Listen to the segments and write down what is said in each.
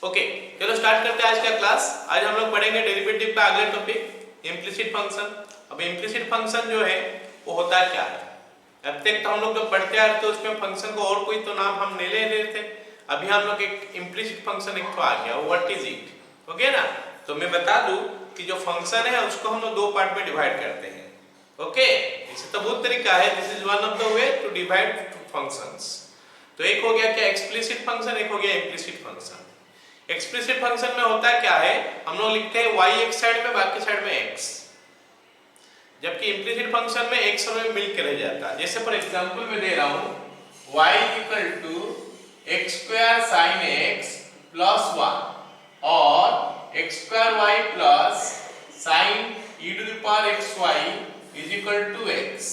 Okay, चलो start करते हैं आज का क्लास। आज हम लोग पढ़ेंगे डेरिवेटिव का अगला टॉपिक इम्प्लिसिट फंक्शन। अब इम्प्लिसिट फंक्शन जो है वो होता क्या है? अब तक तो हम लोग जब पढ़ते आ रहे थे उसमें फंक्शन को और कोई तो नाम हम नहीं ले रहे थे। अभी हम लोग एक इम्प्लिसिट फंक्शन एक तो आ गया, वो व्हाट इज इट? ओके ना, तो मैं बता दूं कि जो फंक्शन है उसको हम लोग दो पार्ट में डिवाइड करते हैं। ओके, इससे तो बहुत तरीका है, this is one of the way to divide functions. तो एक हो गया क्या एक्सप्लिसिट फंक्शन, एक हो गया इम्प्लिसिट फंक्शन। एक्सप्लिसिट फंक्शन में होता क्या है, हम लोग लिखते हैं y एक साइड में, बाकी साइड में x, जबकि इम्प्लिसिट फंक्शन में x और y मिल के रह जाता है। जैसे फॉर एग्जांपल मैं दे रहा हूं y equal to x square sin x plus 1 और x square y plus sin e to the power xy is equal to x।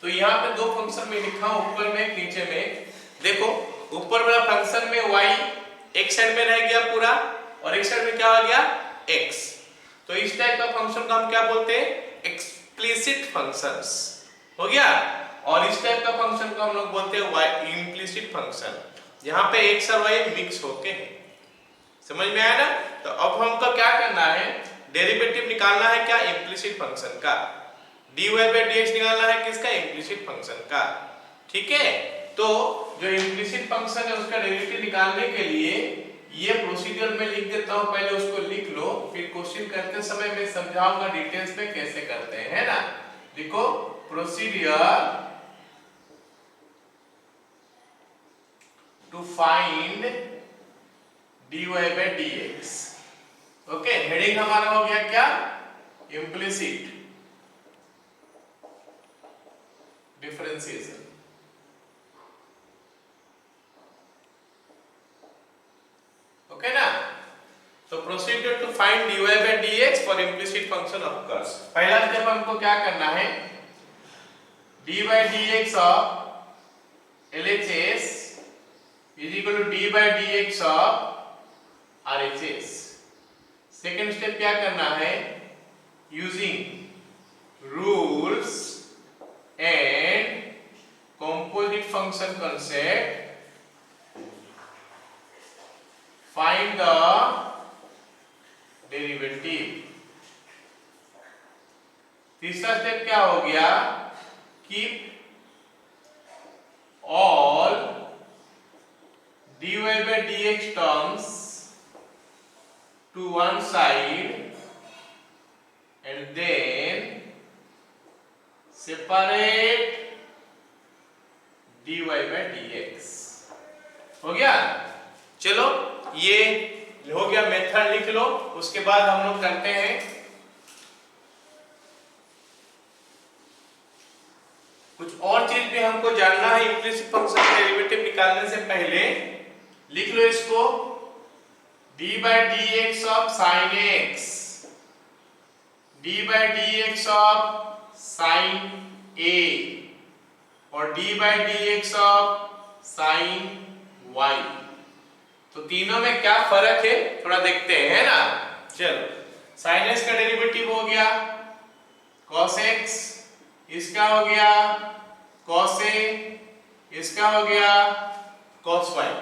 तो यहाँ पे दो फंक्शन में लिखा हूं, ऊपर में नीचे में। देखो ऊपर वाला फंक्शन में y एक साइड में रह गया पूरा और एक साइड में क्या हो गया x। तो इस टाइप का फंक्शन को हम क्या बोलते हैं? एक्सप्लिसिट फंक्शंस हो गया। और इस टाइप का फंक्शन को हम लोग बोलते हैं इम्प्लिसिट फंक्शन, जहां पे x और y मिक्स होके है। समझ में आया ना? तो अब हमको क्या करना है, डेरिवेटिव निकालना है क्या इम्प्लिसिट फंक्शन का, dy by dx निकालना है किसका? इम्प्लिसिट फंक्शन का। ठीक है, तो जो इम्प्लिसिट फंक्शन है उसका डेरिवेटिव निकालने के लिए ये प्रोसीजर में लिख देता हूं, पहले उसको लिख लो, फिर क्वेश्चन करते समय मैं समझाऊंगा डिटेल्स में कैसे करते हैं, है ना। देखो procedure to find dy by dx। Okay, heading हमारा हो गया क्या? Implicit differentiation. ओके ना, तो procedure to find dy by dx for implicit function of curves. पहला स्टेप हमको क्या करना है, dy by dx of LHS is equal to dy by dx of RHS। Second step क्या करना है, using rules and composite function concept find the derivative। तीसरा step क्या हो गया, keep all dy by dx terms to one side and then separate dy by dx। हो गया? चलो ये हो गया, मेथड लिख लो। उसके बाद हम लोग करते हैं कुछ और चीज भी हमको जानना है इम्प्लिसिट फंक्शन का डेरिवेटिव निकालने से पहले। लिख लो इसको, d by dx of sin x, d by dx of sin a और d by dx of sin y। तो तीनों में क्या फर्क है थोड़ा देखते हैं, है ना। चलो, sin x का डेरिवेटिव हो गया cos x, इसका हो गया cos a, इसका हो गया cos y।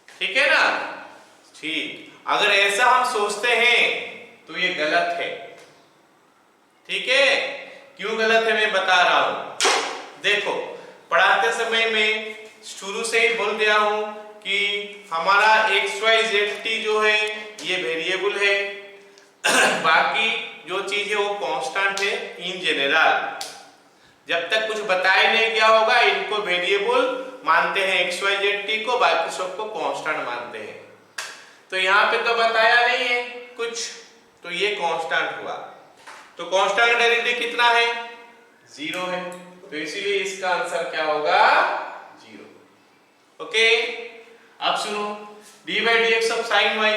ठीक है ना? ठीक, अगर ऐसा हम सोचते हैं तो ये गलत है। ठीक है, क्यों गलत है मैं बता रहा हूं। देखो पढ़ाते समय में शुरू से ही बोल दिया हूं कि हमारा xyzt जो है ये वेरिएबल है बाकी जो चीज है वो कांस्टेंट है इन जनरल। जब तक कुछ बताया नहीं गया होगा इनको वेरिएबल मानते हैं xyzt को, बाकी सबको कांस्टेंट मानते हैं। तो यहाँ पे तो बताया नहीं है कुछ, तो ये कांस्टेंट हुआ। तो कांस्टेंट का डेरिवेटिव कितना है? 0 है, तो इसीलिए इसका आंसर क्या होगा? 0। ओके, अब सुनो, d by dx of sin y,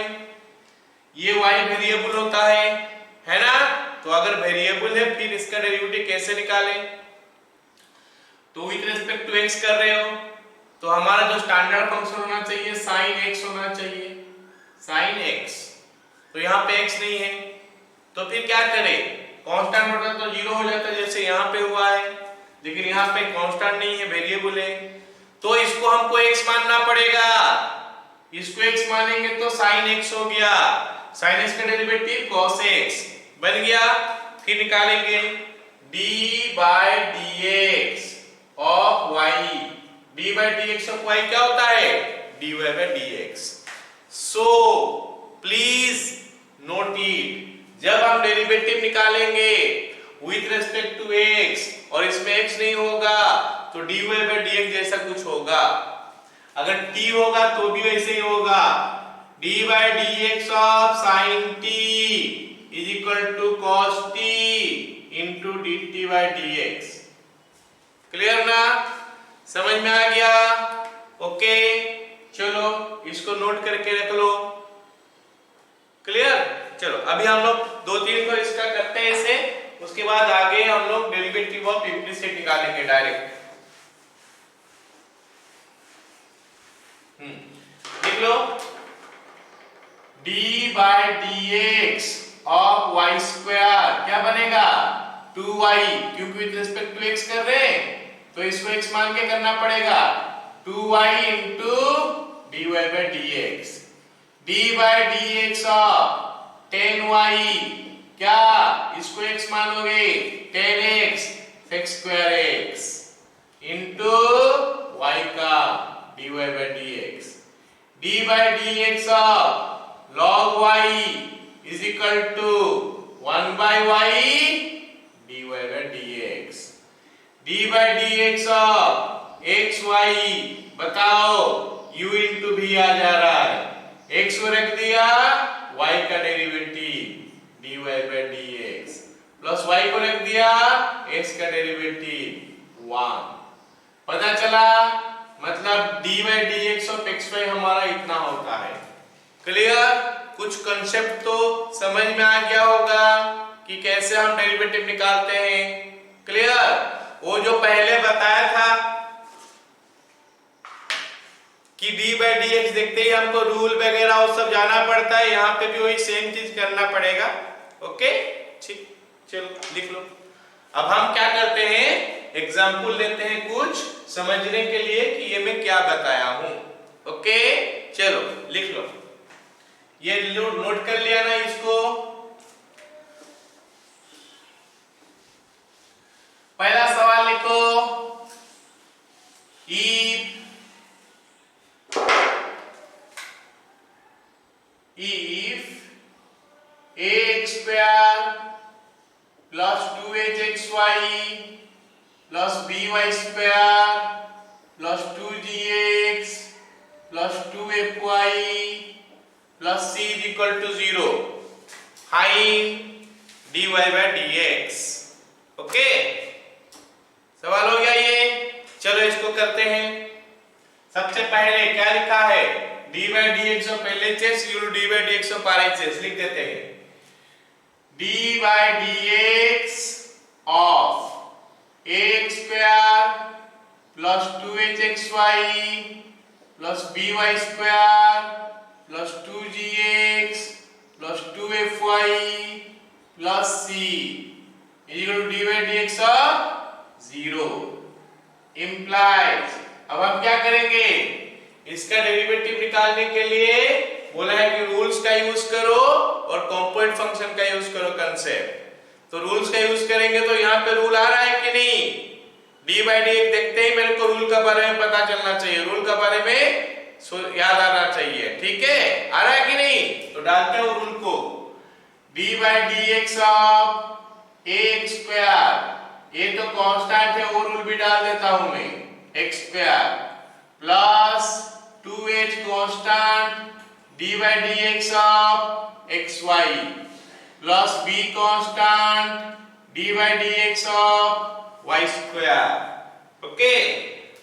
ये y वेरिएबल होता है ना। तो अगर वेरिएबल है फिर इसका डेरिवेटिव कैसे निकालें? तो विद रिस्पेक्ट टू x कर रहे हो तो हमारा जो स्टैंडर्ड फंक्शन होना चाहिए sin x होना चाहिए, sin x। तो यहाँ पे x नहीं है तो फिर क्या करें, कांस्टेंट होता तो 0 हो जाता जैसे यहाँ पे हुआ है, लेकिन यहाँ पे कांस्टेंट नहीं है, वेरिएबल है, तो इसको हमको x मानना पड़ेगा। इसको x मानेंगे तो sin x हो गया, sin x का डेरिवेटिव cos x बन गया। फिर निकालेंगे d by dx of y, d by dx of y क्या होता है, dy by dx। So please note it, जब हम डेरिवेटिव निकालेंगे विथ रेस्पेक्ट टू x और इसमें x नहीं होगा तो dy by dx जैसा कुछ होगा, अगर t होगा तो भी वैसे ही होगा, d by dx of sin t is equal to cos t into dt by dx। Clear ना, समझ में आ गया? ओके चलो इसको नोट करके रख लो। क्लियर, चलो अभी हम लोग 2-3 को इसका करते हैं इसे, उसके बाद आगे हम लोग डेरिवेटिव ऑफ इम्प्लिसिट निकालेंगे डायरेक्ट। लिख लो d by dx of y square क्या बनेगा 2y, क्योंकि विद रिस्पेक्ट टू x कर रहे हैं तो इसको x मान के करना पड़ेगा, 2y into dy by dx, d by dx of 10y क्या इसको x मानोगे 10x x square x into y का dy by dx, d by dx of log y is equal to 1 by y dy by dx, d by dx of x y बताओ u into v आ जा रहा है, x को रख दिया y का derivative dy by dx plus y को रख दिया x का डेरिवेटिव 1, पता चला, मतलब d by dx of xy हमारा इतना होता है। क्लियर, कुछ कंसेप्ट तो समझ में आ गया होगा कि कैसे हम डेरिवेटिव निकालते हैं। क्लियर, वो जो पहले बताया था कि d by dx देखते ही हमको रूल वगैरह वो सब जाना पड़ता है, यहाँ पे भी वही सेम चीज करना पड़ेगा। ओके ठीक, चलो लिख लो। अब हम क्या करते हैं, एग्जाम्पल लेते हैं कुछ समझने के लिए कि ये मैं क्या बताया हूं। ओके चलो लिख लो, ये नोट कर लिया ना इसको। पहला सवाल लिखो, if ax square plus 2hxy plus by square plus 2gx plus 2fy plus c is equal to 0, find dy by dx। Okay सवाल हो गया ये, चलो इसको करते हैं। सबसे पहले क्या लिखा है, d by dx of LHS equal to d by dx of RHS, लिख देते हैं d by dx of ax square plus 2hxy plus by square plus 2gx plus 2fy plus c is equal to d by dx of 0 implies, अब हम क्या करेंगे, इसका derivative निकालने के लिए बोला है कि रूल्स का यूज करो और कंपोनेंट फंक्शन का यूज करो कंसेप्ट। तो रूल्स का यूज करेंगे तो यहाँ पे रूल आ रहा है कि नहीं, d by dx देखते ही मेरे को रूल का बारे में पता चलना चाहिए, रूल का बारे में याद आना चाहिए। ठीक है, आ रहा है कि नहीं, तो डालते हैं रूल को, d by dx of ax square, ये तो कांस्टेंट है, वो रूल भी डाल देता हूं मैं, x square plus 2h constant d by dx of xy plus b constant d by dx of y square, okay,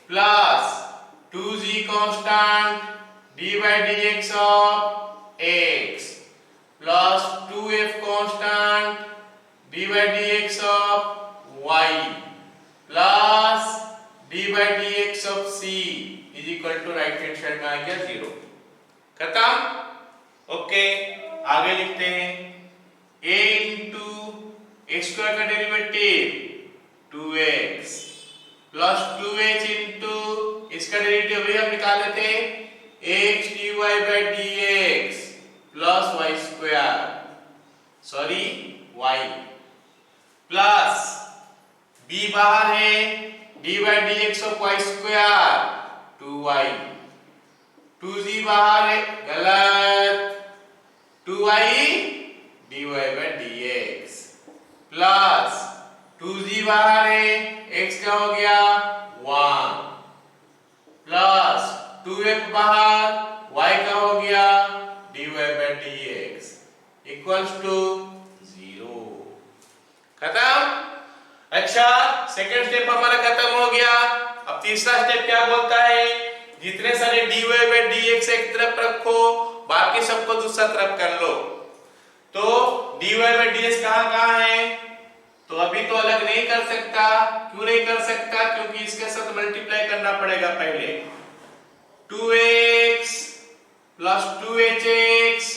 plus 2g constant d by dx of x plus 2f constant d by dx of y plus d by dx of c is equal to right hand side में आ गया 0। खत्म। Okay आगे लिखते हैं, a into x square का derivative 2x plus 2h into इसका derivative अभी हम निकाल लेते हैं x dy by dx plus y square, sorry y, plus b बाहर है, dy by dx of y square 2y, 2z बाहर है, गलत, 2y dy by dx plus 2z बाहर है, x क्या हो गया 1 प्लस 2f बाहर, y का हो गया dy by dx equals to 0। खत्म। अच्छा, सेकंड स्टेप हमारा खत्म हो गया। अब तीसरा स्टेप क्या बोलता है, जितने सारे dy by dx एक तरफ रखो, बाकी सबको दूसरा तरफ कर लो। तो dy by dx कहां है, तो अभी तो अलग नहीं कर सकता। क्यों नहीं कर सकता, क्योंकि इसके साथ मल्टीप्लाई करना पड़ेगा पहले। 2x plus 2hx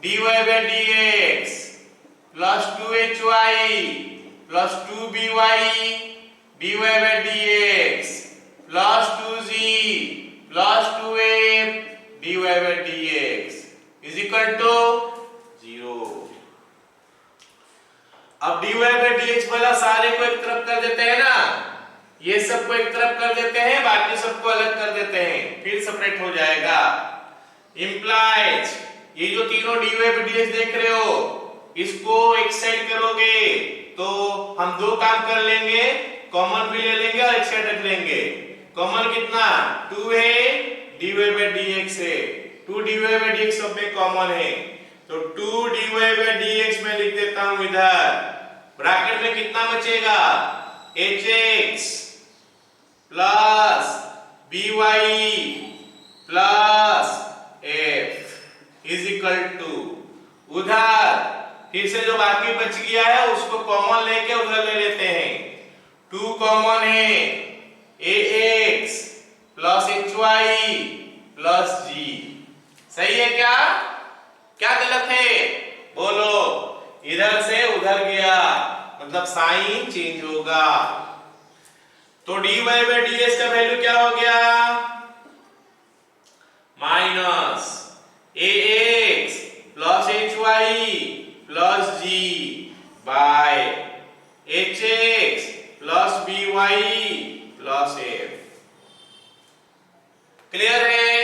dy by dx plus 2hy plus 2by dy by dx plus 2z plus 2f dy by dx is equal to 0। अब dy by dx वाला सारे को एक तरफ कर देते हैं ना, ये सबको एक तरफ कर देते हैं, बाकी सबको अलग कर देते हैं, फिर सेपरेट हो जाएगा। इंप्लाइज ये जो तीनों dy by dx देख रहे हो, इसको एक साइड करोगे तो हम दो काम कर लेंगे, कॉमन भी ले लेंगे और एक साइड रख लेंगे। कॉमन कितना 2 है, dy by dx है, 2 dy by dx सब में कॉमन है, तो 2 dy by dx में लिख देता हूं इधर। ब्रैकेट में कितना बचेगा hx plus by plus f is equal to, उधर फिर से जो बाकी बच गया है उसको कॉमन लेके उधर ले लेते हैं। 2 कॉमन है, ax plus hy plus g, सही है क्या, क्या गलत है बोलो। इधर से उधर गया मतलब साइन चेंज होगा। तो dy by dx का वैल्यू क्या हो गया, minus ax plus hy plus g by hx plus by plus f। Clear है,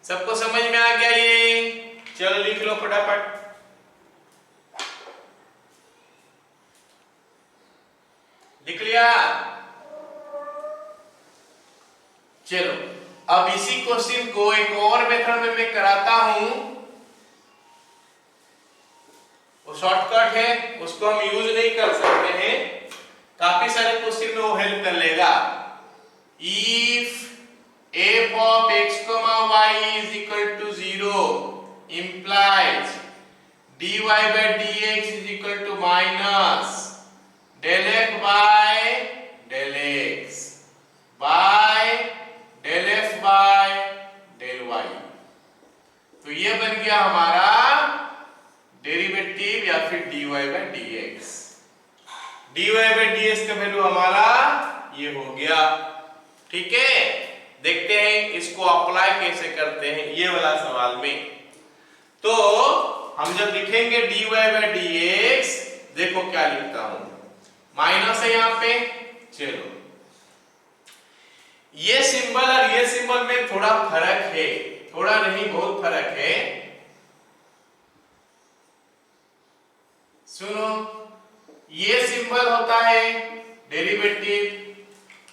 सबको समझ में आ गया ये, चलो लिख लो फटाफट। लिख लिया, चलो अब इसी क्वेश्चन को एक और मेथड में मैं कराता हूं, वो शॉर्टकट है, उसको हम यूज नहीं कर सकते हैं, काफी सारे क्वेश्चन में वो हेल्प कर लेगा। If f of x, y is equal to 0 implies dy by dx is equal to minus del f by del x by del f by del y। तो ये बन गया हमारा डेरिवेटिव या फिर dy by dx। dy by dx का value हमारा ये हो गया, ठीक है। देखते हैं इसको अप्लाई कैसे करते हैं ये वाला सवाल में। तो हम जब लिखेंगे dy by dx, देखो क्या लिखता हूं, माइनस है यहां पे, चलो ये सिंबल और ये सिंबल में थोड़ा फर्क है, थोड़ा नहीं बहुत फर्क है। सुनो, ये सिंबल होता है डेरिवेटिव,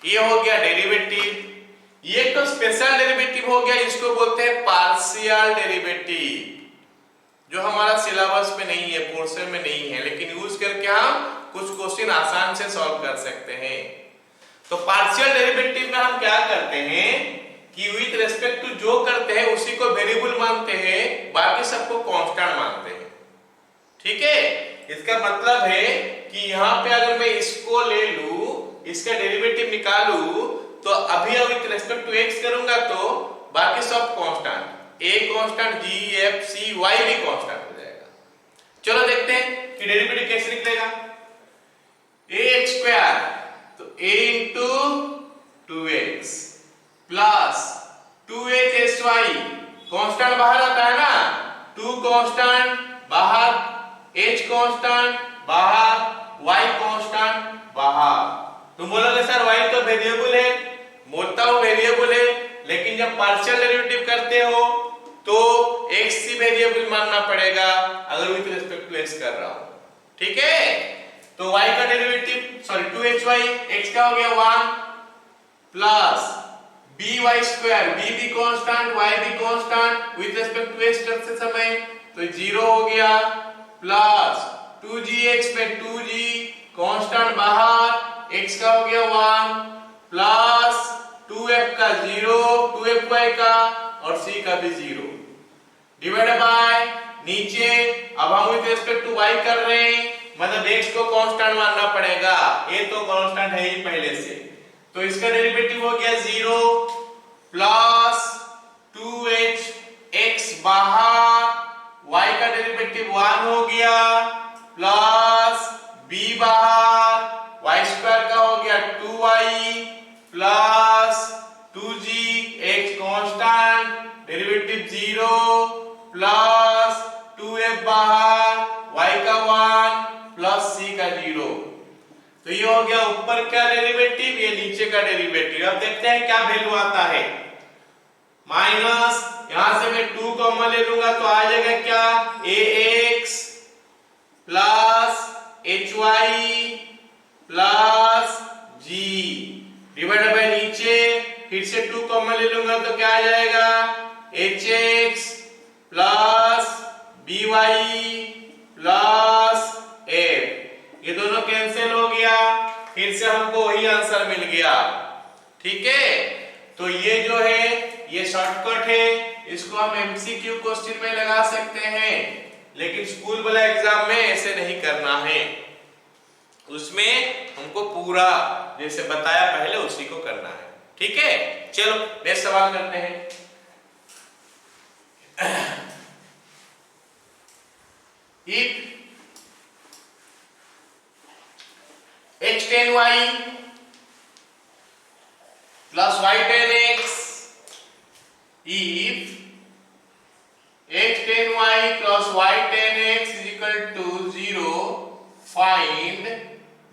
ये हो गया डेरिवेटिव, ये तो स्पेशल डेरिवेटिव हो गया, इसको बोलते हैं पार्शियल डेरिवेटिव, जो हमारा सिलेबस में नहीं है, पोर्शन में नहीं है, लेकिन यूज करके हम कुछ क्वेश्चन आसान से सॉल्व कर सकते हैं। तो पार्शियल डेरिवेटिव में हम क्या करते हैं कि विथ रेस्पेक्ट टू जो करते हैं उसी को वेरिएबल मानते हैं, बाकी सबको कांस्टेंट मानते हैं, ठीक है। इसका मतलब है कि यहाँ पे अगर मैं इसको ले लूं, इसका डेरिवेटिव निकालूं, तो अभी विथ रेस्पेक्ट टू x करूंगा तो बाकी सब constant, a constant, g, f, c, y भी कांस्टेंट हो जाएगा। चलो देखते हैं कि डेरिवेटिव कैसे निकलेगा। ax स्क्वायर, तो a into 2x plus 2HSY constant बाहर आता है ना, 2 कांस्टेंट बाहर, H कांस्टेंट बाहर, Y कांस्टेंट बाहर। तुम बोलोगे सर Y तो वेरिएबल है, बोलता हूं वेरिएबल है, लेकिन जब पार्शियल डेरिवेटिव करते हो तो x ही वेरिएबल मानना पड़ेगा अगर विद रिस्पेक्ट टू x कर रहा हूं, ठीक है। तो y का डेरिवेटिव सॉरी 2hy, x का हो गया 1 प्लस by स्क्वायर, b भी कांस्टेंट y भी constant with respect to x करते समय तो 0 हो गया, प्लस 2gx पे 2g कांस्टेंट बाहर, x का हो गया 1 प्लस 2f का 0, 2fy का और c का भी 0 डिवाइड बाय नीचे। अब हम विद रिस्पेक्ट टू y कर रहे हैं, मतलब x को कांस्टेंट मानना पड़ेगा, ये तो कांस्टेंट है ही पहले से, तो इसका डेरिवेटिव हो गया 0 प्लस 2hx बाहर, y का डेरिवेटिव 1 हो गया प्लस b बाहर, y स्क्वायर का हो गया 2y plus 2g x constant derivative 0 plus 2f बाहर, y का 1 प्लस c का 0। तो ये हो गया ऊपर का डेरिवेटिव, ये नीचे का डेरिवेटिव। अब देखते हैं क्या वैल्यू आता है। माइनस यहां से मैं 2 कॉमन ले लूंगा तो आ जाएगा क्या, ax plus hy plus g divide by नीचे फिर से 2 कॉमन ले लूंगा तो क्या आ जाएगा, hx plus by plus f, ये दोनों कैंसिल हो गया, फिर से हमको वही आंसर मिल गया, ठीक है। तो ये जो है ये शॉर्टकट है, इसको हम एमसीक्यू क्वेश्चन में लगा सकते हैं, लेकिन स्कूल वाला एग्जाम में ऐसे नहीं करना है, उसमें हमको पूरा जैसे बताया पहले उसी को करना है, ठीक है। चलो नेक्स्ट सवाल करते हैं। If x tan y plus y tan x, if x tan y plus y tan x is equal to 0, find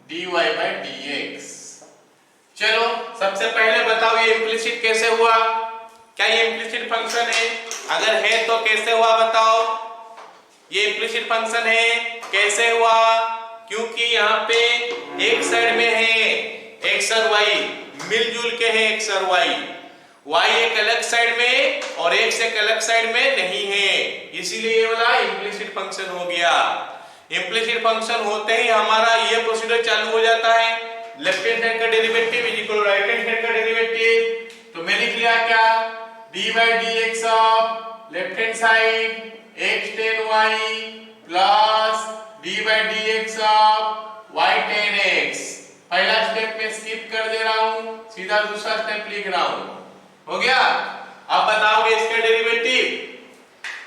dy by dx। चलो सबसे पहले बताओ ये इम्प्लिसिट कैसे हुआ, क्या ये इम्प्लिसिट फंक्शन है, अगर है तो कैसे हुआ बताओ। ये इम्प्लिसिट फंक्शन है, कैसे हुआ, क्योंकि यहाँ पे एक साइड में है x और y मिलजुल के है, x और y एक अलग साइड में और x एक अलग साइड में नहीं है, इसीलिए ये वाला इम्प्लिसिट फंक्शन हो गया। इम्प्लिसिट फंक्शन होते ही हमारा ये प्रोसीजर चालू हो जाता है, लेफ्ट हैंड साइड का derivative is equal to right hand side का डेरिवेटिव। तो मैं लिख लिया क्या, dy by dx of left hand side x tan y plus dy by dx of y tan x। पहला स्टेप में स्किप कर दे रहा हूं, सीधा दूसरा स्टेप लिख रहा हूं, हो गया। अब बताओगे इसका डेरिवेटिव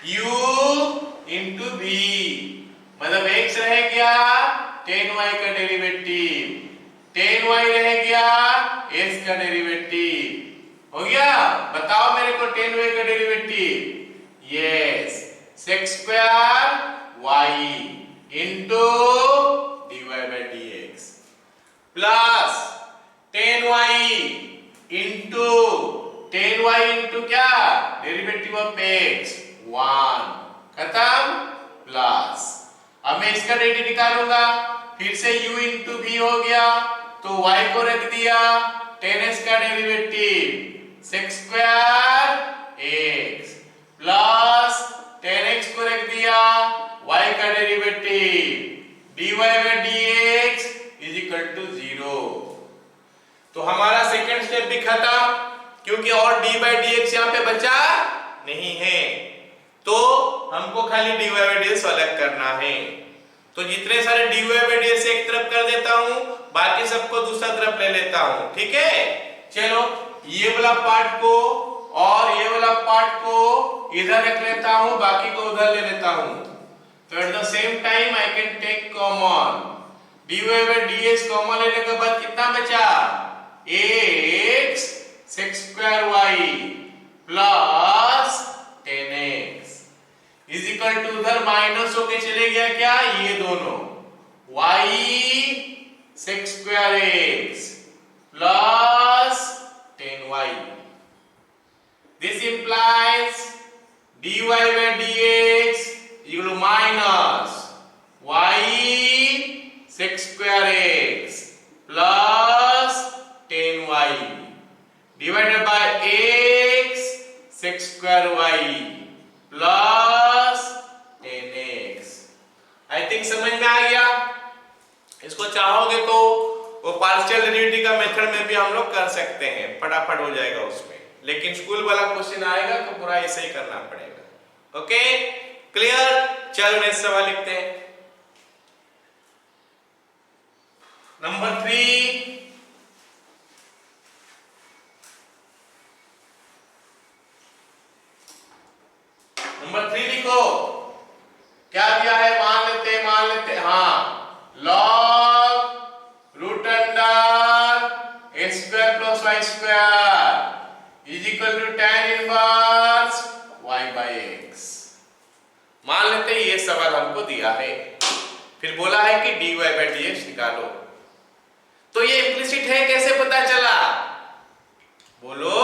u into v, मतलब x रह गया tan y का डेरिवेटिव, tan y रह गया s का डेरिवेटिव, हो गया। बताओ मेरे को tan y का derivative, yes sec square y into dy by dx plus tan y into क्या, डेरिवेटिव ऑफ x 1, खत्म, प्लस अब मैं इसका डेरिवेटिव निकालूंगा, फिर से u into v हो गया, तो y को रख दिया tan s का derivative sec square x plus tan x को रख दिया y का derivative dy by dx is equal to 0। तो हमारा सेकंड स्टेप भी खत्म, क्योंकि और dy by dx यहाँ पे बचा नहीं है, तो हमको खाली dy by dx अलग करना है। तो जितने सारे dy by dx एक तरफ कर देता हूँ, बाकी सबको दूसरा तरफ ले लेता हूँ, ठीक है। चलो ये वाला पार्ट को और ये वाला पार्ट को इधर रख लेता हूं, बाकी को उधर ले लेता हूं। तो at the same time I can take common, dy by dx common लेने के बाद कितना बचा, x sec square y plus 10x is equal to उधर माइनस होके चले गया क्या, ये दोनों y sec square x plus 10y. This implies dy by dx equal to minus y sec square x plus 10y divided by x sec square y plus 10x. I think समझ में आ गया। इसको चाहोगे तो वो पार्शियल डेरिवेटिव का method में भी हम लोग कर सकते हैं, फटाफट हो जाएगा उसमें, लेकिन स्कूल वाला क्वेश्चन आएगा तो पूरा ऐसे ही करना पड़ेगा। ओके क्लियर, चलो नेक्स्ट सवाल लिखते हैं। नंबर 3 लिखो, क्या दिया है, मान लेते हाँ, log root under x square plus y square is equal to tan inverse y by x। मान लेते हैं ये सवाल हमको दिया है, फिर बोला है कि dy बाई dx निकालो। तो ये इम्प्लिसिट है, कैसे पता चला, बोलो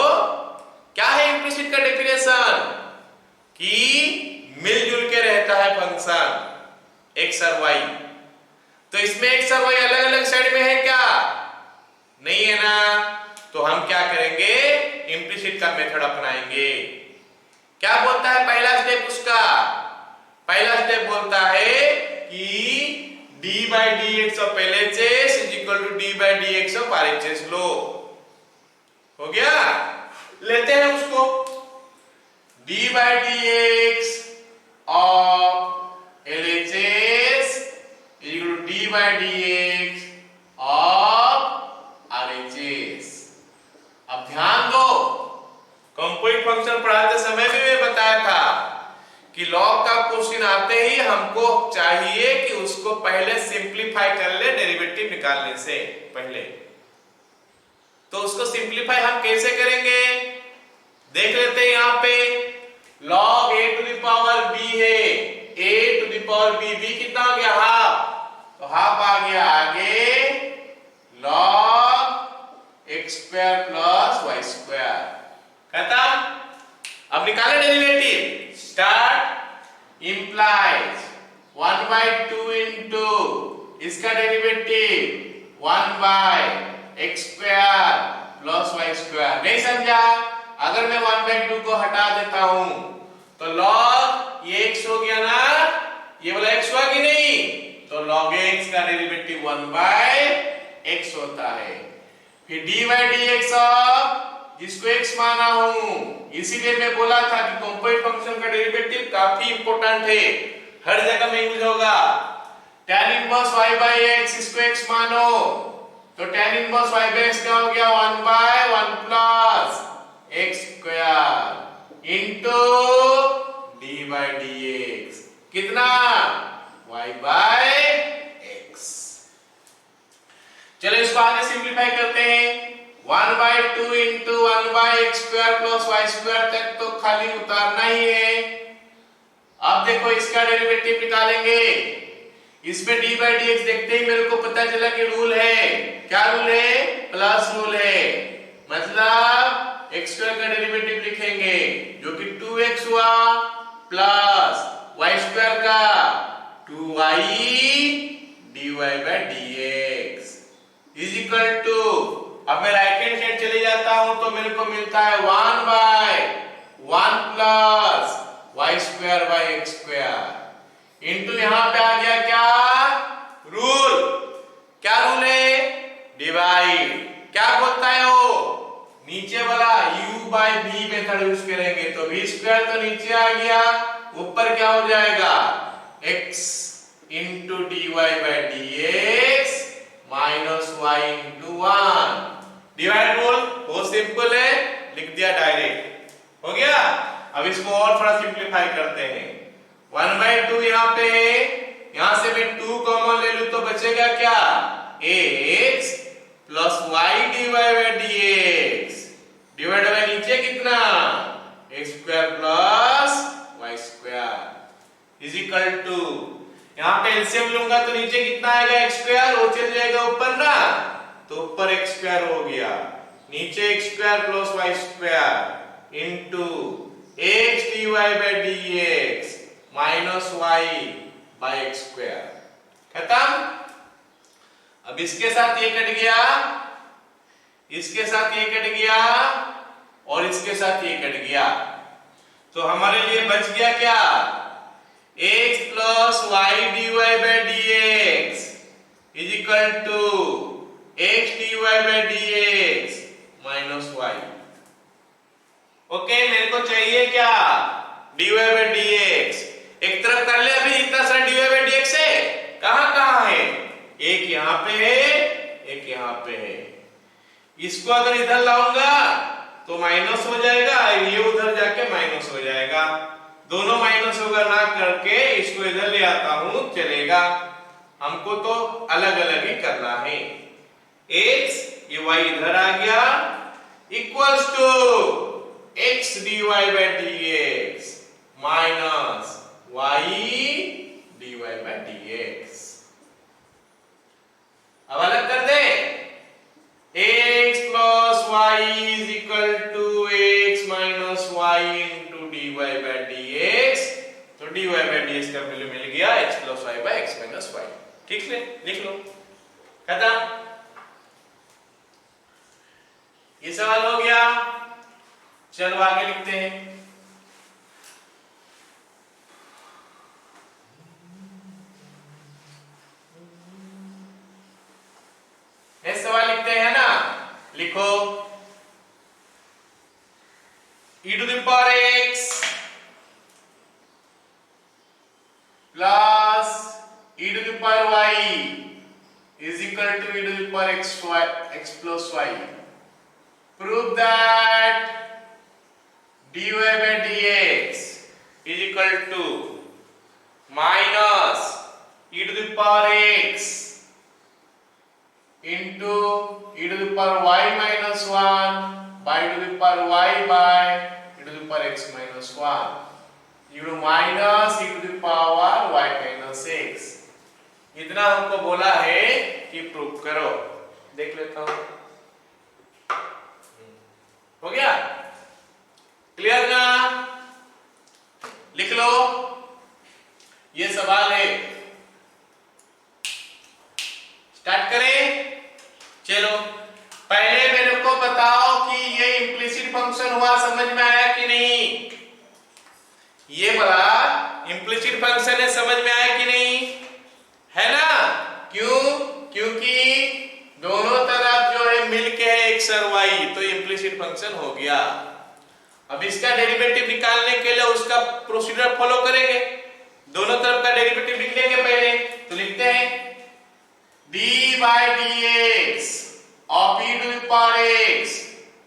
क्या है इम्प्लिसिट का डेफिनेशन, कि मिलजुल के रहता है फंक्शन x और y। तो इसमें x और y अलग अलग साइड में है क्या, नहीं है ना, तो हम क्या करेंगे, इम्प्लिसिट का मेथड अपनाएंगे। क्या बोलता है पहला स्टेप उसका, पहला स्टेप बोलता है कि d by dx of LHS is equal to d by dx of RHS लो, हो गया, लेते हैं उसको, d by dx of LHS is equal to d by dx of RHS। अब ध्यान दो, कंपोजिट फंक्शन पढ़ाते समय भी मैं बताया था कि लॉग का क्वेश्चन आते ही हमको चाहिए कि उसको पहले सिंपलीफाई कर ले डेरिवेटिव निकालने से पहले। तो उसको सिंपलीफाई हम कैसे करेंगे, देख लेते हैं। यहाँ पे log a to the power b है, a to the power b कितना हो गया, हाफ, तो हाफ आ गया आगे log x square plus y square, खत्म। अब निकाले derivative, start, implies 1 by 2 into इसका derivative 1 by x square plus y square. नहीं समझा, अगर मैं 1 by 2 को हटा देता हूं तो log ये x हो गया ना, ये वाला x हुआ कि नहीं, तो log x का डेरिवेटिव 1 by x होता है। फिर d by dx ऑफ जिसको x माना हूं, इसीलिए मैं बोला था कि कंपोजिट फंक्शन का डेरिवेटिव काफी इंपॉर्टेंट है, हर जगह में यूज होगा। tan inverse y by x, इसको x मानो, तो tan inverse y by x क्या हो गया, 1 by 1 plus x square into d by dx, कितना, y by x। चलो इसको आगे सिंपलीफाई करते हैं, 1 by 2 into 1 by x square plus y square तक तो खाली उतारना ही है। अब देखो इसका डेरिवेटिव निकालेंगे, इसमें d by dx देखते ही मेरे को पता चला कि रूल है, क्या रूल है, प्लस रूल है, मतलब x स्क्वायर का डेरिवेटिव लिखेंगे जो कि 2x हुआ प्लस y स्क्वायर का 2y dy by dx is equal to, अब मैं राइट हैंड साइड चले जाता हूं तो मेरे को मिलता है 1 by 1 plus y square by x square into यहां पे आ गया क्या, रूल, क्या रूल है, डिवाइड, क्या बोलता है वो, नीचे वाला u by v method use करेंगे, तो v स्क्वायर तो नीचे आ गया, ऊपर क्या हो जाएगा, x into dy by dx minus y into 1। Divide rule बहुत सिंपल है, लिख दिया डायरेक्ट, हो गया। अब इसको और थोड़ा सिंपलीफाई करते हैं, 1 by 2 यहाँ पे है, यहाँ से मैं 2 कॉमन ले लूं तो बचेगा क्या, x plus y dy by dx divide by नीचे कितना x square plus y square is equal to, यहाँ पे एलसीएम लूंगा तो नीचे कितना आएगा एक्स स्क्वायर, वो चल जाएगा ऊपर ना, तो ऊपर एक्स स्क्वायर हो गया, नीचे x square plus y square into x dy by dx minus y by x square. खत्म। अब इसके साथ ये कट गया, इसके साथ ये कट गया और इसके साथ ये कट गया, तो हमारे लिए बच गया क्या, x plus y dy by dx is equal to x dy by dx minus y. Okay, मेरे को चाहिए क्या, dy बाय dx। एक तरफ कर ले अभी, इतना सारा dy बाय dx है, कहां कहां है, एक यहां पे है, एक यहां पे है। इसको अगर इधर लाऊंगा तो माइनस हो जाएगा, ये उधर जाके माइनस हो जाएगा, दोनों माइनस होगा ना करके इसको इधर ले आता हूं, चलेगा। हमको तो अलग अलग ही करना है। x ये y इधर आ गया equals to x dy by dx minus y dy by dx। अब अलग कर दे, x plus y is equal to x minus y into dy by dx, तो dy बाय dx का वैल्यू मिल गया x plus y by x minus y। ठीक है, लिख लो, खत्म। ये सवाल हो गया, चलो आगे लिखते हैं। ये सवाल लिखते हैं ना, लिखो e to the power x plus e to the power y is equal to e to the power x plus y. Prove that dy by dx is equal to minus e to the power x into e to the power y minus 1 by e to the power y by e to the power x minus 1. e to minus e to the power y minus x. इतना हमको बोला है कि prove करो, देख लेता हूं, हो गया, क्लियर ना, लिख लो, ये सवाल है, स्टार्ट करें। चलो पहले मेरे को बताओ कि ये इंप्लिसिट फंक्शन हुआ, समझ में आया कि नहीं, ये बड़ा इंप्लिसिट फंक्शन है, समझ में आया कि नहीं, है ना, क्यों, क्योंकि दोनों तरफ जो है मिलके है x और y, तो इंप्लिसिट फंक्शन हो गया। अब इसका डेरिवेटिव निकालने के लिए उसका प्रोसीजर फॉलो करेंगे, दोनों तरफ का डेरिवेटिव लिख लेंगे पहले, तो लिखते हैं d by dx of e to the power x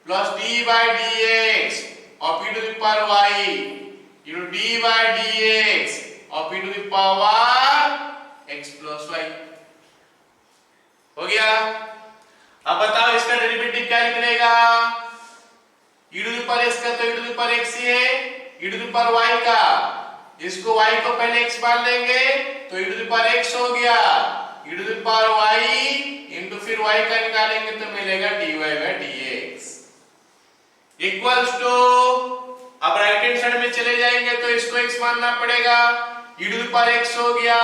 plus d by dx of e to the power y into d by dx of e to the power x plus y। हो गया। अब बताओ इसका derivative क्या निकलेगा, e to the power x का तो e to the power x ही है, e to the power y का, इसको y को पहले x मान लेंगे तो e to the power x हो गया, e to the power y into फिर y का निकालेंगे तो मिलेगा dy by dx equals to, अब राइट हैंड साइड में चले जाएंगे तो इसको x मानना पड़ेगा, e to the power x हो गया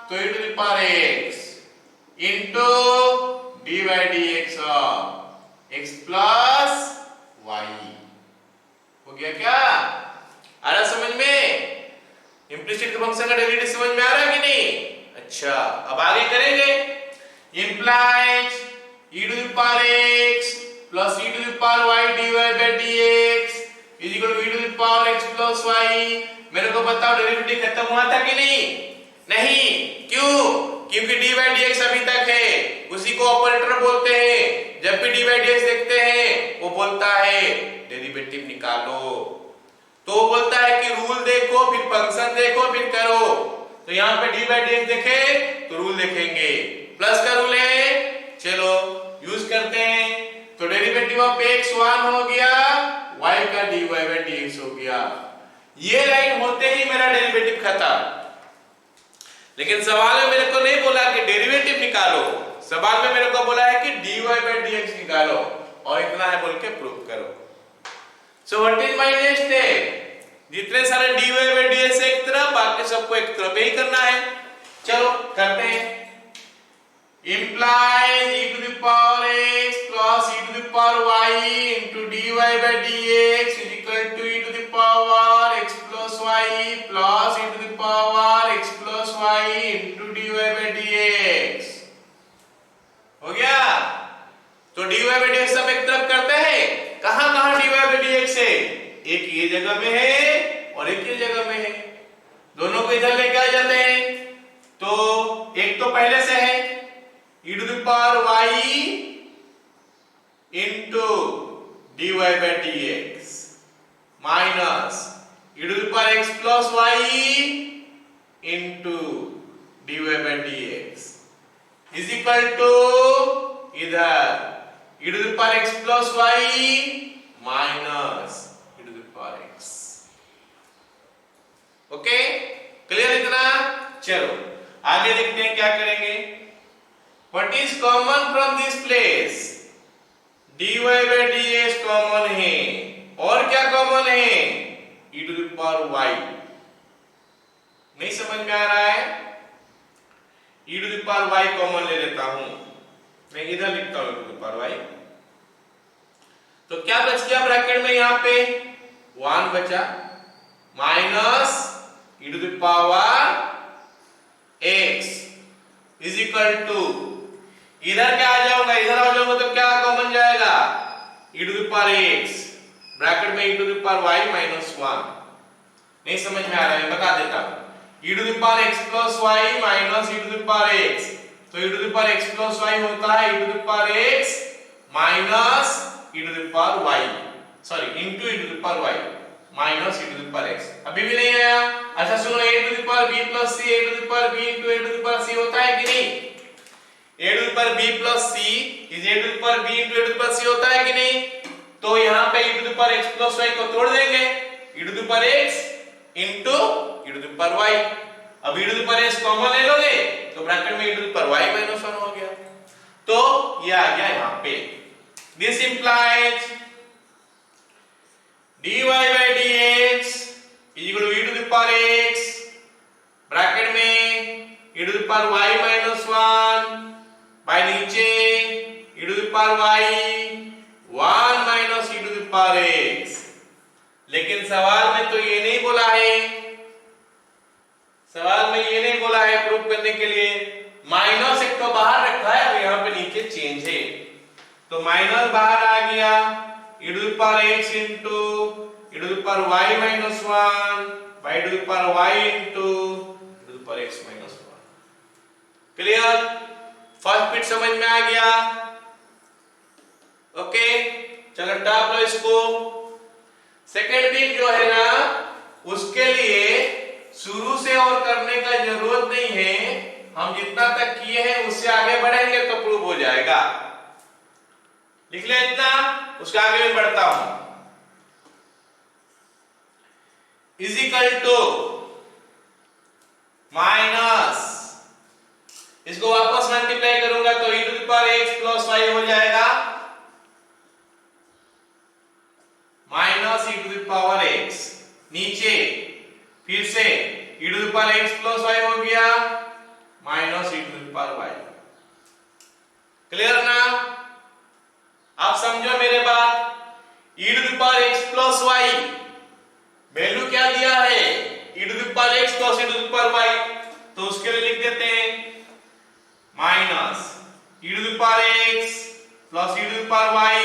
तो e to the power x into dy by dx of x plus y। हो गया क्या, आ रहा समझ में, इंप्लिसिट फंक्शन का डेरिवेटिव समझ में आ रहा है कि नहीं। अच्छा, अब आगे करेंगे, implies e to the power x plus e to the power y dy by dx is equal to e to the power x plus y। मेरे को बताओ डेरिवेटिव खत्म हुआ था कि नहीं, नहीं, क्यों, क्योंकि d बाय dx अभी तक है, उसी को ऑपरेटर बोलते हैं, जब भी d बाय dx देखते हैं वो बोलता है डेरिवेटिव निकालो, तो वो बोलता है कि रूल देखो फिर फंक्शन देखो फिर करो, तो यहाँ पे d बाय dx देखे तो रूल देखेंगे, प्लस का रूल है, चलो यूज करते हैं, तो डेरिवेटिव ऑफ x 1 हो गया, y का dy बाय dx हो गया। ये लाइन होते ही मेरा डेरिवेटिव खत्म। लेकिन सवाल में मेरे को नहीं बोला कि डेरिवेटिव निकालो, सवाल में मेरे को बोला है कि dy बाय dx निकालो और इतना है बोल के प्रूव करो। So what is my next step? जितने सारे dy बाय dx एक तरफ, बाकी सबको एक तरफ ही करना है। चलो करते हैं। implies e to the power x plus e to the power y into dy by dx is equal to e to the power x plus y plus e to the power x plus y into dy by dx हो गया। तो dy by dx सब एक तरफ करते हैं। कहां कहां dy by dx है? एक ये जगह में है और एक ये जगह में है, दोनों को इधर लेके आ जाते हैं। तो एक तो पहले से है e to the power y into dy by dx minus e to the power x plus y into dy by dx is equal to इधर e to the power x plus y minus e to the power x। Okay, clear इतना? चलो आगे देखते हैं क्या करेंगे। What is common from this place? dy by dx common है, और क्या कॉमन है? e to the power y। नहीं समझ में आ रहा है? e to the power y common ले लेता हूं, मैं इधर लिखता हूं e to the power y। तो क्या बच गया ब्रैकेट में? यहां पे 1 बचा minus e to the power x is equal to, इधर क्या आ जाऊंगा, इधर आ जाऊंगा तो क्या कॉमन जाएगा? e to the power x bracket में e to the power y minus 1। नहीं समझ में आ रहा है, बता देता हूं। e to the power x plus y minus e to the power x, तो e to the power x plus y होता है e to the power x minus e to the power y, sorry into e to the power y minus e to the power x। अभी भी नहीं आया? अच्छा सुनो, a to the power b plus c a to the power b into a to the power c होता है कि नहीं? a to the power b plus c is a to the power b into a to the power c होता है कि नहीं? तो यहाँ पे e to the power x plus y को तोड़ देंगे, e to the power x into e to the power y। अब e to the power x common ले लोगे तो ब्रैकेट में e to the power y minus 1 हो गया। तो ये आ गया यहाँ पे। This implies dy by dx is equal to e to the power x bracket में e to the power y minus 1 by नीचे e to the power y 1 minus e to the power x। लेकिन सवाल में तो ये नहीं बोला है, सवाल में ये नहीं बोला है प्रूफ करने के लिए। माइनस एक तो बाहर रखा है और यहाँ पे नीचे चेंज है, तो माइनस बाहर आ गया e to the power x into e to the power y minus 1 by e to the power y into e to the power x minus 1। Clear? First bit समझ में आ गया? ओके, चलो top लो इसको। Second bit जो है ना, उसके लिए शुरू से और करने का जरूरत नहीं है, हम जितना तक किए हैं उससे आगे बढ़ेंगे तो प्रूव हो जाएगा। लिख ले इतना, उसके आगे भी बढ़ता हूं। इज इक्वल टू माइनस, इसको वापस मल्टीप्लाई करूंगा तो e to the power x plus y हो जाएगा minus e to the power x, नीचे फिर से e to the power x plus y हो गया minus e to the power y। Clear ना? आप समझो मेरे बात। e to the power x plus y value क्या दिया है? e to the power x plus e to the power y, तो उसके लिए लिख देते हैं minus e to the power x plus e to the power y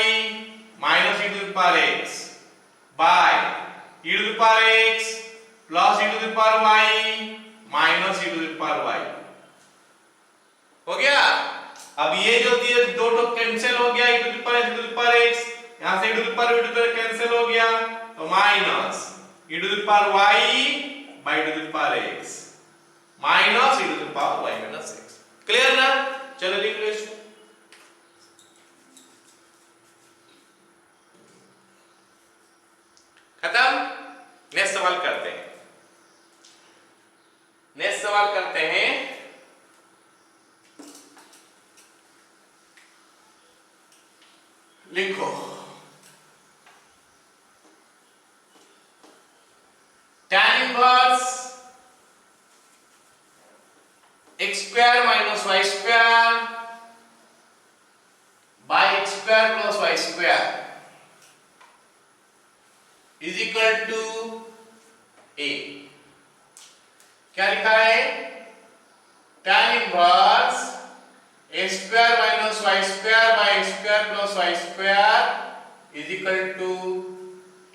minus e to the power x by e to the power x plus e to the power y minus e to the power y। हो गया? अब ये जो दिए दो तो cancel हो गया, e to the power x, यहां से e to the power cancel हो गया तो minus e to the power y by e to the power x minus e to the power y minus x। Clear ना? चलो लिख लो इसको। खत्म। नेक्स्ट सवाल करते हैं। नेक्स्ट सवाल करते हैं। लिखो tan inverse x square minus y square by x square plus y square is equal to a। क्या लिखा है? tan inverse x square minus y square by x square plus y square is equal to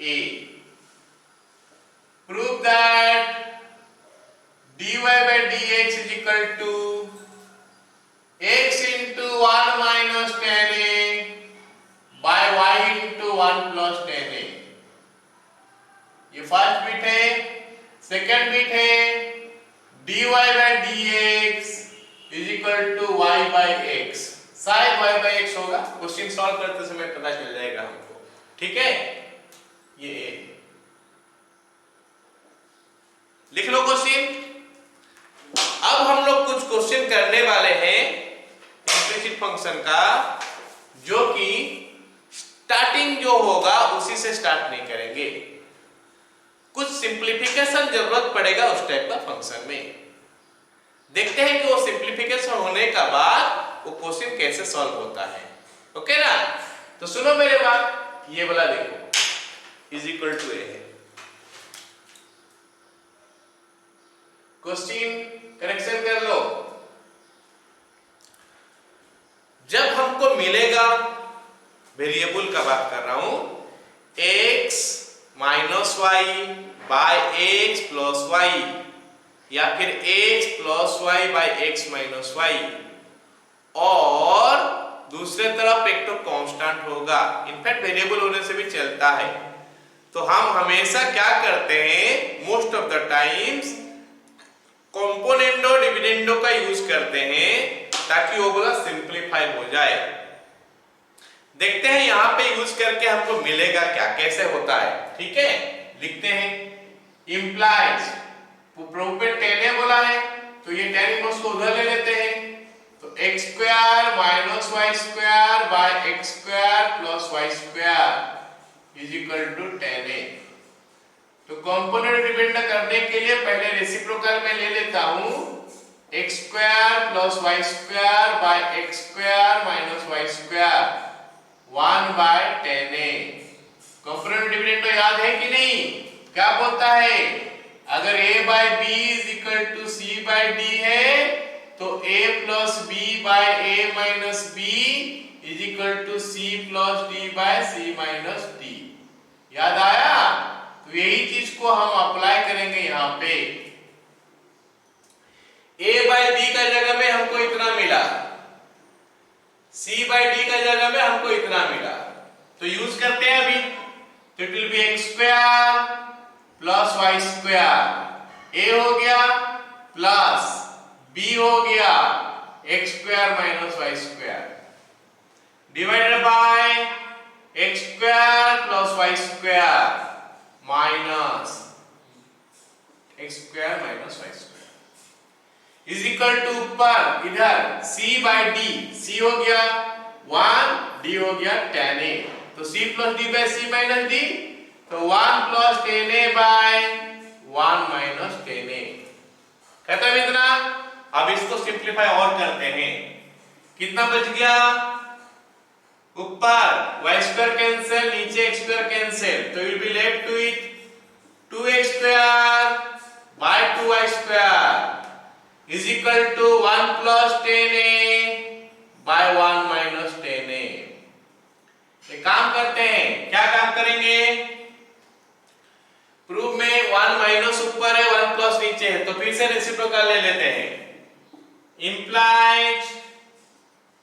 a। Prove that dy by dx is equal to x into 1 minus tan a by y into 1 plus tan a। ये first bit है। Second bit है dy by dx is equal to y by x। शायद y by x होगा, question solve करते समय पता चल जाएगा हमको। ठीक है, ये a लिख लो क्वेश्चन। अब हम लोग कुछ क्वेश्चन करने वाले हैं इंप्लिसिट फंक्शन का, जो कि स्टार्टिंग जो होगा उसी से स्टार्ट नहीं करेंगे। कुछ सिंप्लीफिकेशन जरूरत पड़ेगा उस टाइप का फंक्शन में। देखते हैं कि वो सिंप्लीफिकेशन होने का बाद वो क्वेश्चन कैसे सॉल्व होता है। ओके ना? तो सुनो मेरे बात, ये वाला देखो इज इक्वल टू ए है। क्वेश्चन करेक्शन कर लो। जब हमको मिलेगा, वेरिएबल का बात कर रहा हूं, x minus y by x plus y, या फिर x plus y by x minus y, और दूसरे तरफ एक तो कांस्टेंट होगा। इनफैक्ट वेरिएबल होने से भी चलता है। तो हम हमेशा क्या करते हैं, most of the times componendo dividendo का यूज करते हैं ताकि वो बोला सिंप्लीफाई हो जाए। देखते हैं यहां पे यूज करके हमको मिलेगा क्या, कैसे होता है। ठीक है, लिखते हैं इंप्लाइज प्रूफ में tan a बोला है, तो ये tan इनवर्स को उधर ले लेते हैं। तो x square minus y square by x square plus y square is equal to tan a। तो कंपोनेंट डिपेंड करने के लिए पहले रेसिप्रोकल में ले लेता हूं, x square plus y square by x square minus y square 1 by tan a। Componendo dividendo याद है कि नहीं? क्या बोलता है? अगर a by b is equal to c by d है तो a plus b by a minus b is equal to c plus d by c minus d। याद आया? तो यही चीज को हम अप्लाई करेंगे यहां पे। a बाय b का जगह में हमको इतना मिला, c बाय d का जगह में हमको इतना मिला, तो यूज करते हैं अभी। तो it will be x square plus y square, a हो गया प्लस b हो गया x square minus y square, divided by x square plus y square minus x square minus y square is equal to ऊपर इधर c by d, c हो गया 1, d हो गया tan a, तो c plus d by c minus d, तो 1 plus tan a by 1 minus tan a। खत्म इतना। अब इसको सिंप्लीफाई और करते हैं। कितना बच गया? ऊपर y स्क्वायर कैंसिल, नीचे x स्क्वायर कैंसिल, तो will be left with 2x square by 2y square is equal to 1 plus tan a by 1 minus tan a। एक काम करते हैं, क्या काम करेंगे? प्रूफ में 1 माइनस ऊपर है 1 प्लस नीचे है, तो फिर से रेसिप्रोकल ले लेते हैं। Implies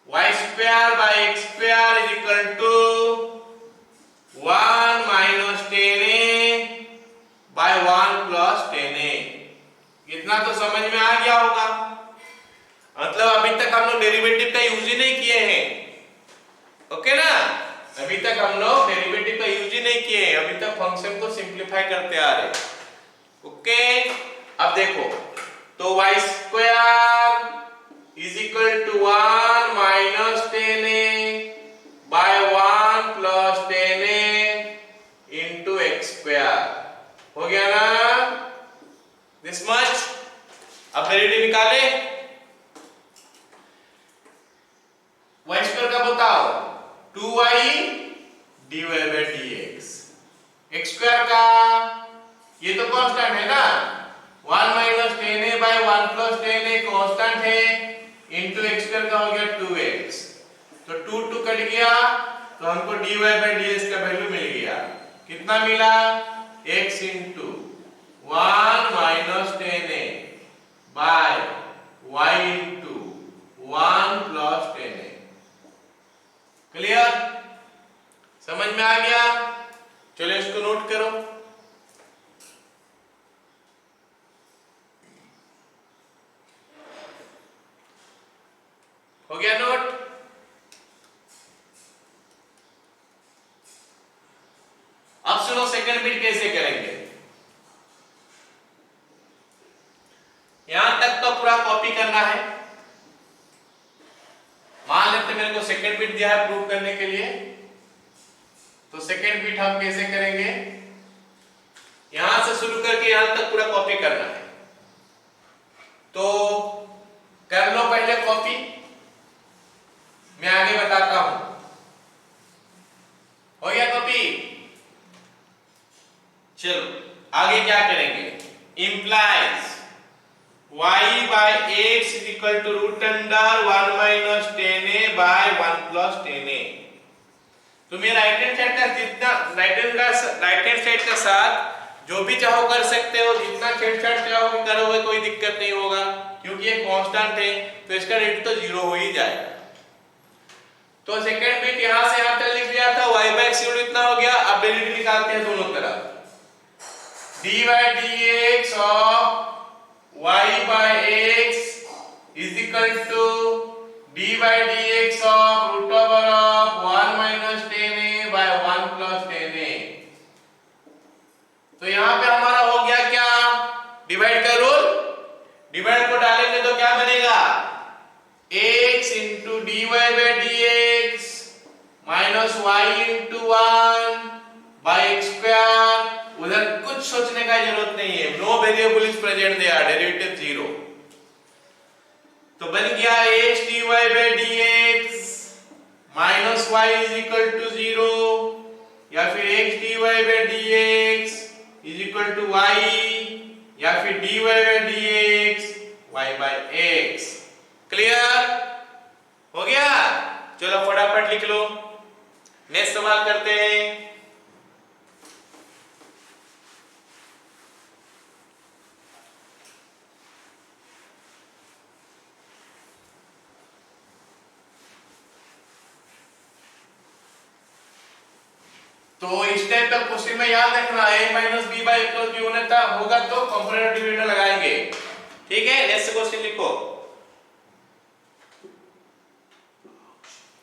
y square by x square is equal to 1 minus tan a by 1 plus tan a। इतना तो समझ में आ गया होगा। मतलब अभी तक हम लोग डेरिवेटिव का यूज ही नहीं किए हैं। ओके ना? अभी तक हम लोग डेरिवेटिव का यूज ही नहीं किए, अभी तक फंक्शन को सिंप्लीफाई करते आ रहे। ओके, अब देखो, तो y square is equal to 1 minus 10a by 1 plus 10a into x square हो गया ना, दिस मच। अब डेरिवेटिव निकाले, y स्क्वायर का बताओ 2y dy by dx, x square का ये तो कांस्टेंट है ना, 1 minus 10a by 1 plus 10a constant है, इंटू एक्स स्क्वायर का हो गया 2x, तो 2 2 कट गया, तो हमको dy by dx का वैल्यू मिल गया, कितना मिला, x into 1 minus 10a by y into 1 plus 10a। Clear, समझ में आ गया? चलो इसको नोट करो। हो गया नोट? अब सुनो सेकंड बिट कैसे करेंगे। यहां तक तो पूरा कॉपी करना है। मान लेते मेरे को सेकंड बिट दिया है प्रूव करने के लिए, तो सेकंड बिट हम कैसे करेंगे, यहां से शुरू करके यहां तक पूरा कॉपी करना है। तो कर लो पहले कॉपी, मैं आगे बताता हूं। हो गया कॉपी? चलो आगे क्या करेंगे, implies y by x is equal to root under 1 minus 10a by 1 plus 10a। तुम ये राइट हैंड साइड का जितना राइट हैंड साइड का साथ जो भी चाहो कर सकते हो, जितना छेड़छाड़ चाहो करोगे कोई दिक्कत नहीं होगा, क्योंकि ये कांस्टेंट है तो इसका रेट तो 0 हो ही जाएगा। तो सेकंड बिट यहां से यहां तक लिख लिया था, y by x इतना हो गया। अब डेरिवेटिव निकालते हैं दोनों तरफ, dy by dx of y by x is equal to d by dx of root over of 1 minus 10a by 1 plus 10a। तो यहां पे हमारा हो गया क्या, डिवाइड का रूल, डिवाइड को डालेंगे तो क्या बनेगा, x into dy by dx minus y into 1 by x square। उधर कुछ सोचने का जरूरत नहीं है, no variable is present there, derivative 0। तो बन गया x dy by dx minus y is equal to 0, या फिर x dy by dx is equal to y, या फिर dy by dx y by x। Clear हो गया? चलो फटाफट लिख लो, नेक्स्ट सवाल करते हैं। तो इस टाइप का क्वेश्चन में याद रखना a minus b by plus b होगा तो कंपैरेटिव डिविडेंड लगाएंगे, ठीक है। नेक्स्ट क्वेश्चन लिखो,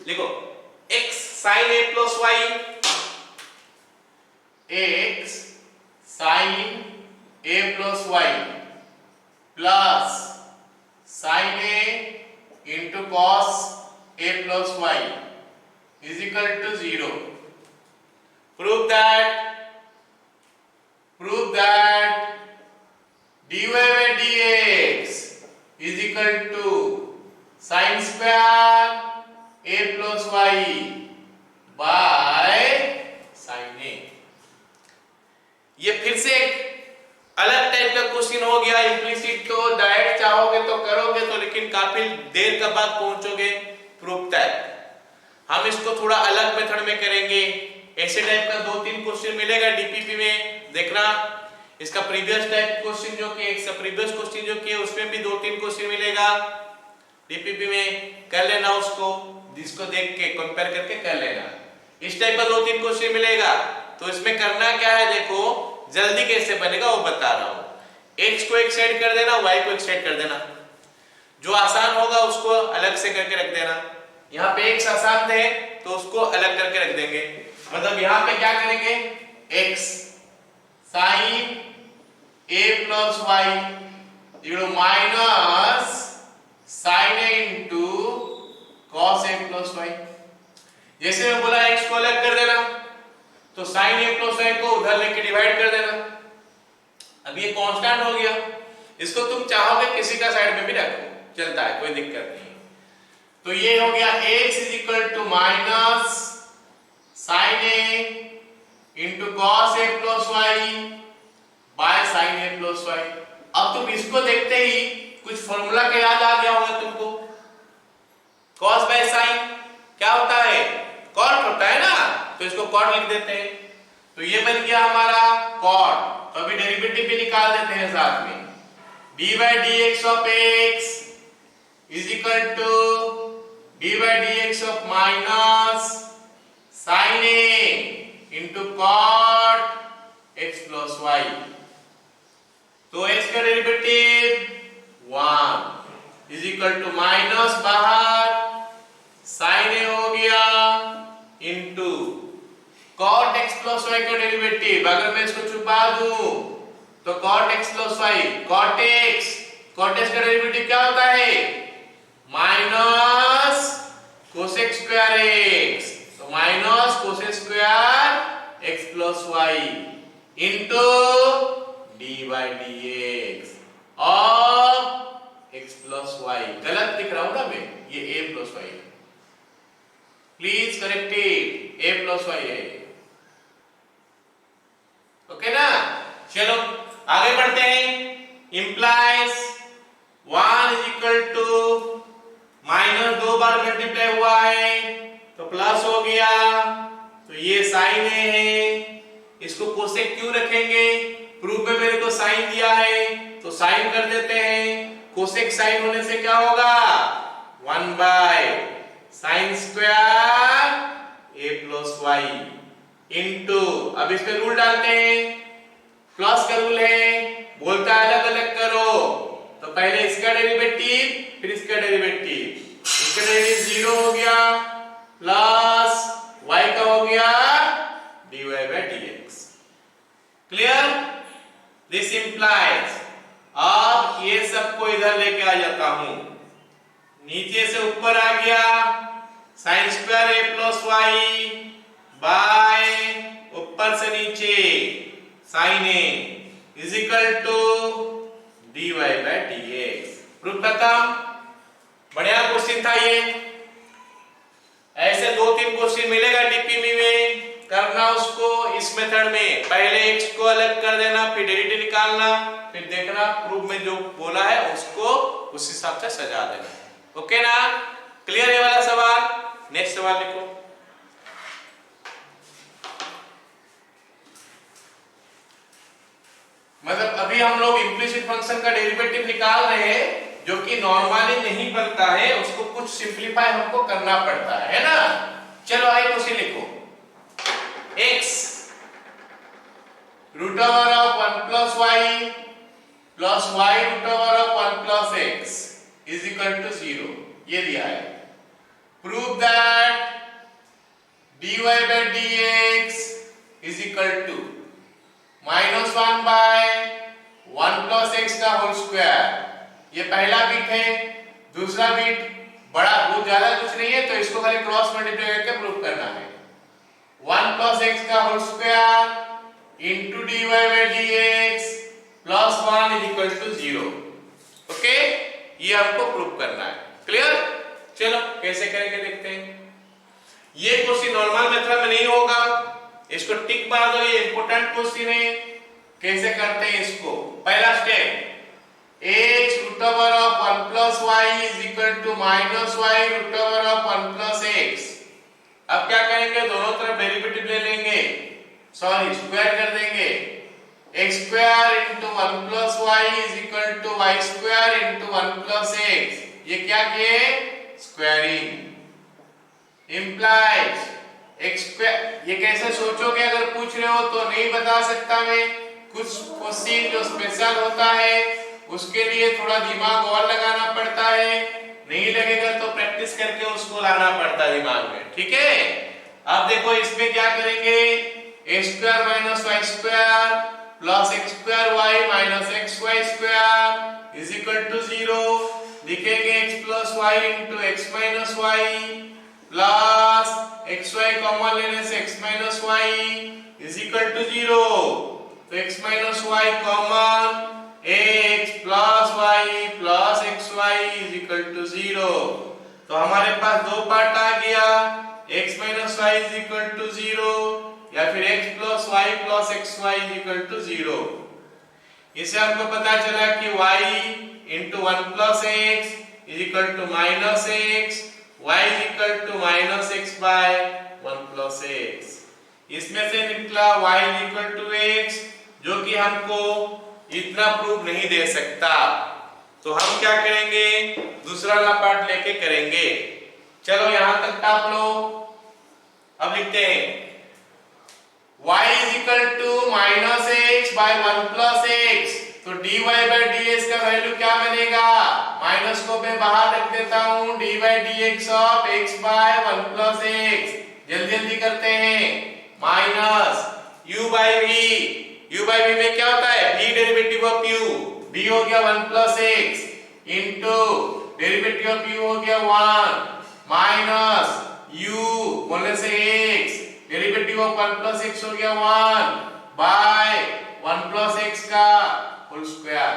लिखो x sin a plus y, x sin a plus y plus sin a into cos a plus y is equal to 0। Prove that dy by dx is equal to sin square a plus y by sin a। ये फिर से एक अलग type का question हो गया, implicit तो direct चाहोगे तो करोगे तो, लेकिन काफी देर के बाद पहुंचोगे प्रूफ तक। हम इसको थोड़ा अलग मेथड में करेंगे। ऐसे टाइप का 2-3 क्वेश्चन मिलेगा डीपीपी में, देखना इसका प्रीवियस टाइप क्वेश्चन जो कि एक प्रीवियस क्वेश्चन जो कि उसमें भी 2-3 क्वेश्चन मिलेगा डीपीपी में, कर लेना उसको, जिसको देख के कंपेयर करके कर लेना। इस टाइप का 2-3 क्वेश्चन मिलेगा, तो इसमें करना क्या है, देखो जल्दी कैसे बनेगा वो बता रहा हूं। x को एक साइड कर देना, y को एक साइड कर देना, जो आसान होगा उसको अलग से करके रख देना, यहाँ पे x अशांत है तो उसको अलग करके रख देंगे, मतलब यहाँ पे क्या करेंगे, x sin a plus y minus sin a into cos a plus y. जैसे मैं बोला x को अलग कर देना तो sin a प्लस वाई को उधर लेके डिवाइड कर देना। अब ये कांस्टेंट हो गया, इसको तुम चाहोगे किसी का साइड में भी रखो, चलता है, कोई दिक्कत नहीं। तो ये हो गया x is equal to minus sin a into cos a plus y by sin a plus y. अब तुम इसको देखते ही कुछ फॉर्मूला का याद आ गया होगा तुमको, cos बाय sin क्या होता है, cot होता है ना, तो इसको cot लिख देते हैं। तो ये बन गया हमारा cot। तो अभी डेरिवेटिव भी निकाल देते हैं साथ में, d by dx of x is equal to d by dx of minus sin a into cot x plus y। तो x का derivative 1 is equal to minus बाहर sin a हो गया into cot x plus y का derivative, अगर मैं इसको छुपा दूं तो cot x plus y, cot x का डेरिवेटिव क्या होता है, माइनस कोसेक स्क्वायर x, तो minus cosec square x plus y into d by dx of x plus y। गलत लिख रहा हूं ना मैं, ये a plus y, please correct it, a plus y है, ओके ना। चलो आगे बढ़ते हैं, implies 1 is equal to minus 2 बार मल्टीप्लाई हुआ है तो प्लस हो गया, तो ये साइन है, इसको कोसेक क्यों रखेंगे, प्रूफ में मेरे को साइन दिया है तो साइन कर देते हैं, कोसेक साइन होने से क्या होगा 1 by sine square a plus y into, अब इस पे रूल डालते हैं, प्लस का रूल है, बोलता है अलग अलग करो, तो पहले इसका डेरिवेटिव फिर इसका डेरिवेटिव, इसका डेरिवेटिव 0 हो गया प्लस y का हो गया dy by dx। Clear, this implies, अब ये सबको इधर लेके आ जाता हूं, नीचे से ऊपर आ गया sine square a plus y by ऊपर से नीचे sine a is equal to dy by dx। Proof खत्म, बढ़िया क्वेश्चन था ये। ऐसे 2-3 क्वेश्चन मिलेगा डीपीएमई में, करना उसको इस मेथड में, पहले x को अलग कर देना फिर डेरिवेटिव निकालना, फिर देखना प्रूफ में जो बोला है उसको उस हिसाब से सजा देना, ओके ना। क्लियर है वाला सवाल, नेक्स्ट सवाल लिखो। मतलब अभी हम लोग इम्प्लिसिट फंक्शन का डेरिवेटिव निकाल रहे हैं जो कि नॉर्मली नहीं बनता है, उसको कुछ सिंपलीफाई हमको करना पड़ता है ना। चलो आइए क्वेश्चन लिखो, x root over of 1 plus y plus y root over of 1 plus x is equal to 0, ये दिया है। Prove that dy by dx is equal to minus 1 by 1 plus x का होल स्क्वायर, ये पहला bit है, दूसरा bit बड़ा बहुत ज्यादा कुछ नहीं है तो इसको खाली क्रॉस मल्टीप्लाई करके प्रूव करना है, 1 प्लस एक्स का whole square into dy by dx plus 1 is equal to 0, okay, ये हमको प्रूव करना है। क्लियर, चलो कैसे करेंगे देखते हैं। ये क्वेश्चन नॉर्मल मेथड में नहीं होगा, इसको टिक मार दो, ये इंपॉर्टेंट क्वेश्चन है। कैसे करते हैं इसको, पहला step, x root over of 1 plus y is equal to minus y root over of 1 plus x। अब क्या करेंगे, दोनों तरफ डेरिवेटिव ले लेंगे, सॉरी स्क्वायर कर देंगे, x square into 1 plus y is equal to y square into 1 plus x। ये क्या किए, स्क्वायरिंग, इंप्लाइज x स्क्वायर। ये कैसे सोचोगे, अगर पूछ रहे हो तो नहीं बता सकता मैं, कुछ क्वेश्चन जो स्पेशल होता है उसके लिए थोड़ा दिमाग और लगाना पड़ता है, नहीं लगेगा तो प्रैक्टिस प्रैक्टिस करके उसको लाना पड़ता है दिमाग में, ठीक है। अब देखो इसमें क्या करेंगे, a square minus y square plus x square y minus x y square is equal to 0। लिखेंगे x plus y into x minus y plus x y common लेने से x minus y is equal to 0। तो x minus y common x plus y plus x y is equal to 0। तो हमारे पास दो part आ गया, x minus y is equal to 0 या फिर x plus y plus x y is equal to 0। इससे हमको पता चला कि y into 1 plus x is equal to minus x, y is equal to minus x by 1 plus x. इसमें से निकला y is equal to x, जो कि हमको इतना प्रूफ नहीं दे सकता। तो हम क्या करेंगे, दूसरा वाला पार्ट लेके करेंगे। चलो यहां तक टाप लो। अब लिखते हैं y is equal to minus x by 1 plus x. तो dy बाय dx का वैल्यू क्या बनेगा, माइनस को मैं बाहर रख देता हूं, dy by dx of x by 1 plus x. जल्दी जल्दी करते हैं, minus u by v, u by v में क्या होता है, v derivative of u, v हो गया 1 plus x into derivative of u हो गया 1 माइनस u बोलने से x derivative of 1 plus x हो गया 1 बाय 1 प्लस एक्स का whole square.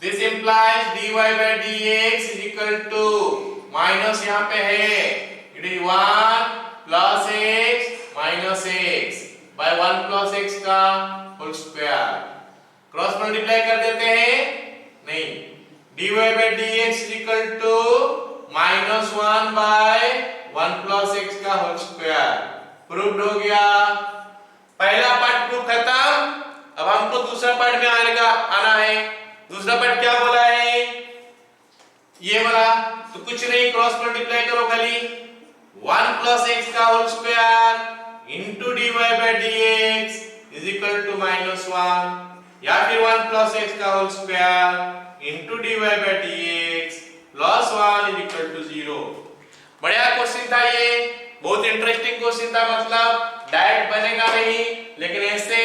This implies dy by dx is equal to minus यहाँ पे है, it is 1 plus x minus x by 1 plus x का होल स्क्वायर। क्रॉस मल्टीप्लाई कर देते हैं, नहीं, dy by dx is equal to minus 1 by 1 plus x का whole square. Proved हो गया। पहला पार्ट प्रूफ खत्म। अब हमको दूसरा पार्ट में आना है। दूसरा पार्ट क्या बोला है, ये वाला, तो कुछ नहीं, क्रॉस मल्टीप्लाई करो खाली, 1 प्लस एक्स का whole square into dy by dx is equal to minus 1 या फिर 1 प्लस एक्स का whole square into dy by dx plus 1 is equal to 0। बढ़िया क्वेश्चन था ये, बहुत इंटरेस्टिंग क्वेश्चन था। मतलब डायरेक्ट बनेगा नहीं, लेकिन ऐसे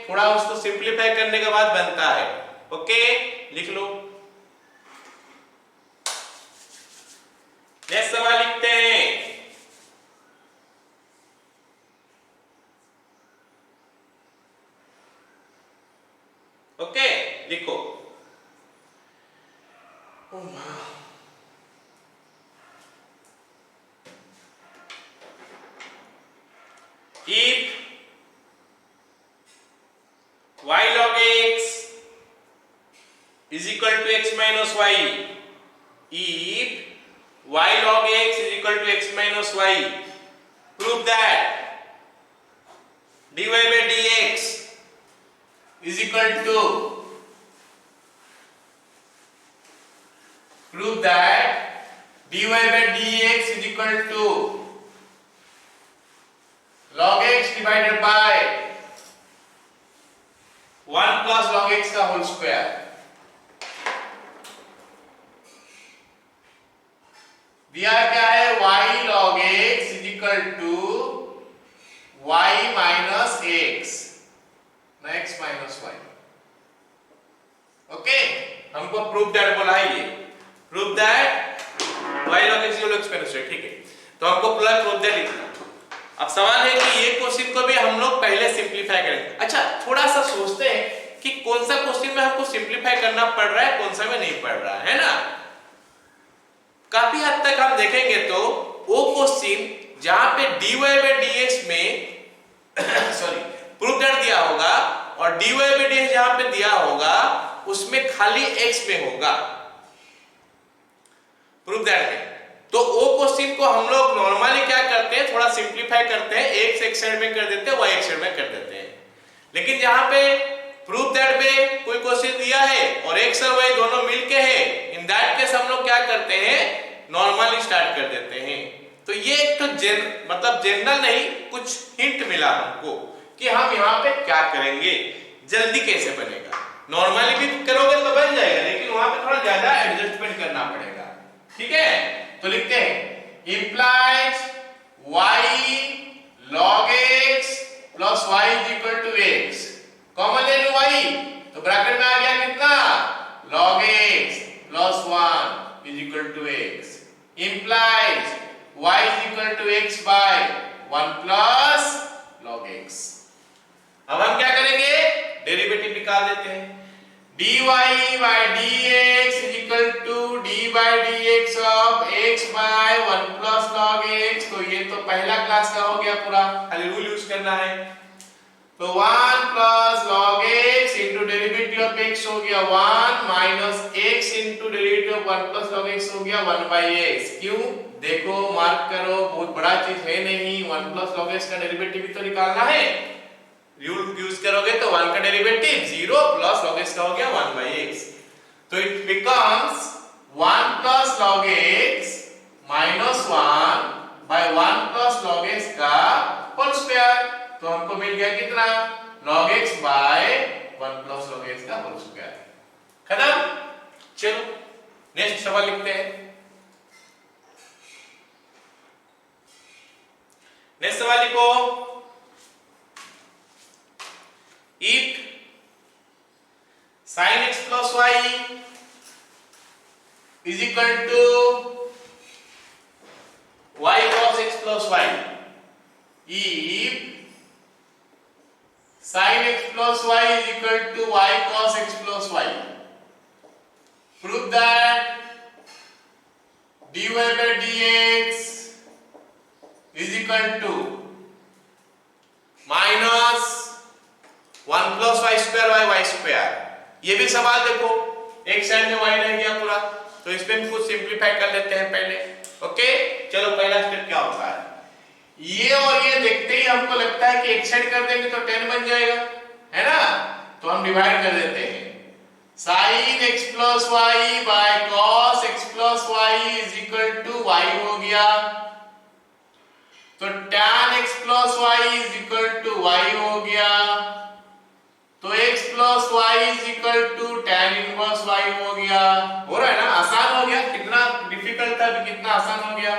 थोड़ा उसको सिंपलीफाई करने के बाद बनता है। ओके, लिख लो। नेक्स्ट सवाल लिखते हैं। ओके, लिखो। If y log x is equal to x minus y, if y log x is equal to x minus y, prove that dy by dx is equal to, prove that dy by dx is equal to log x divided by 1 plus log x का whole square. दिया क्या है, y log x is equal to y minus x, ना x minus y। Okay, हमको prove that बोला है, ये prove that y log x equal to x minus y, ठीक है। तो हमको पूरा प्रूव दैट लिखना। अब सवाल है कि ये क्वेश्चन को भी हम लोग पहले सिंपलीफाई करेंगे। अच्छा, थोड़ा सा सोचते हैं कि कौन सा क्वेश्चन में हमको सिंपलीफाई करना पड़ रहा है, कौन सा में नहीं पड़ रहा है ना। काफी हद तक हम देखेंगे तो वो क्वेश्चन जहां पे dy by dx में सॉरी प्रूफ दैट दिया होगा और dy by dx जहां पे दिया होगा उसमें खाली x में होगा प्रूफ दैट में। तो वो क्वेश्चन को हम लोग नॉर्मली क्या करते हैं, थोड़ा सिंपलीफाई करते हैं, x एक साइड में कर देते हैं, y एक साइड में कर देते हैं। लेकिन जहां पे प्रूफ दैट में कोई क्वेश्चन दिया है और x और y दोनों मिलके है, इन दैट केस हम लोग क्या करते हैं, नॉर्मली स्टार्ट कर देते हैं। तो ये एक तो मतलब जनरल नहीं, कुछ हिंट मिला हमको कि हम यहाँ पे क्या करेंगे, जल्दी कैसे बनेगा। नॉर्मली भी करोगे तो बन जाएगा, लेकिन वहां पे थोड़ा ज्यादा एडजस्टमेंट करना पड़ेगा, ठीक है। to x implies y is equal to x by 1 plus log x। अब हम क्या करेंगे, डेरिवेटिव निकाल देते हैं। dy by dx is equal to d by dx of x by 1 plus log x। तो ये तो पहला क्लास का हो गया पूरा, खाली रूल यूज करना है। तो 1 plus log x into derivative of x हो गया 1 minus x into derivative of 1 plus log x हो गया 1 by x। क्यों, देखो मार्क करो, बहुत बड़ा चीज है नहीं, 1 plus log x का डेरिवेटिव भी तो निकालना है। रूल यूज करोगे तो 1 का डेरिवेटिव 0 प्लस log x का हो गया 1 by x। तो it becomes 1 plus log x minus 1 by 1 plus log x का होल स्क्वायर। तो हमको मिल गया कितना, log x by 1 plus log x का होल स्क्वायर। खत्म। चलो नेक्स्ट सवाल लिखते हैं। नेक्स्ट सवाल लिखो, if sin x plus y is equal to y cos x plus y, if sin x plus y is equal to y cos x plus y, prove that dy by dx is equal to minus 1 plus y square by y square। ये भी सवाल देखो, एक side में y रह गया पूरा, तो इस पे हम कुछ सिंपलीफाई कर लेते हैं पहले। ओके, चलो पहला स्टेप क्या होता है, ये और ये देखते ही हमको लगता है कि एक साइड कर देंगे तो 10 बन जाएगा, है ना। तो हम डिवाइड कर देते हैं, sin x plus y by cos x plus y is equal to y हो गया, तो tan x plus y is equal to y हो गया, तो x plus y is equal to tan inverse y हो गया। हो रहा है ना, आसान हो गया, कितना डिफिकल्ट था अभी कितना आसान हो गया।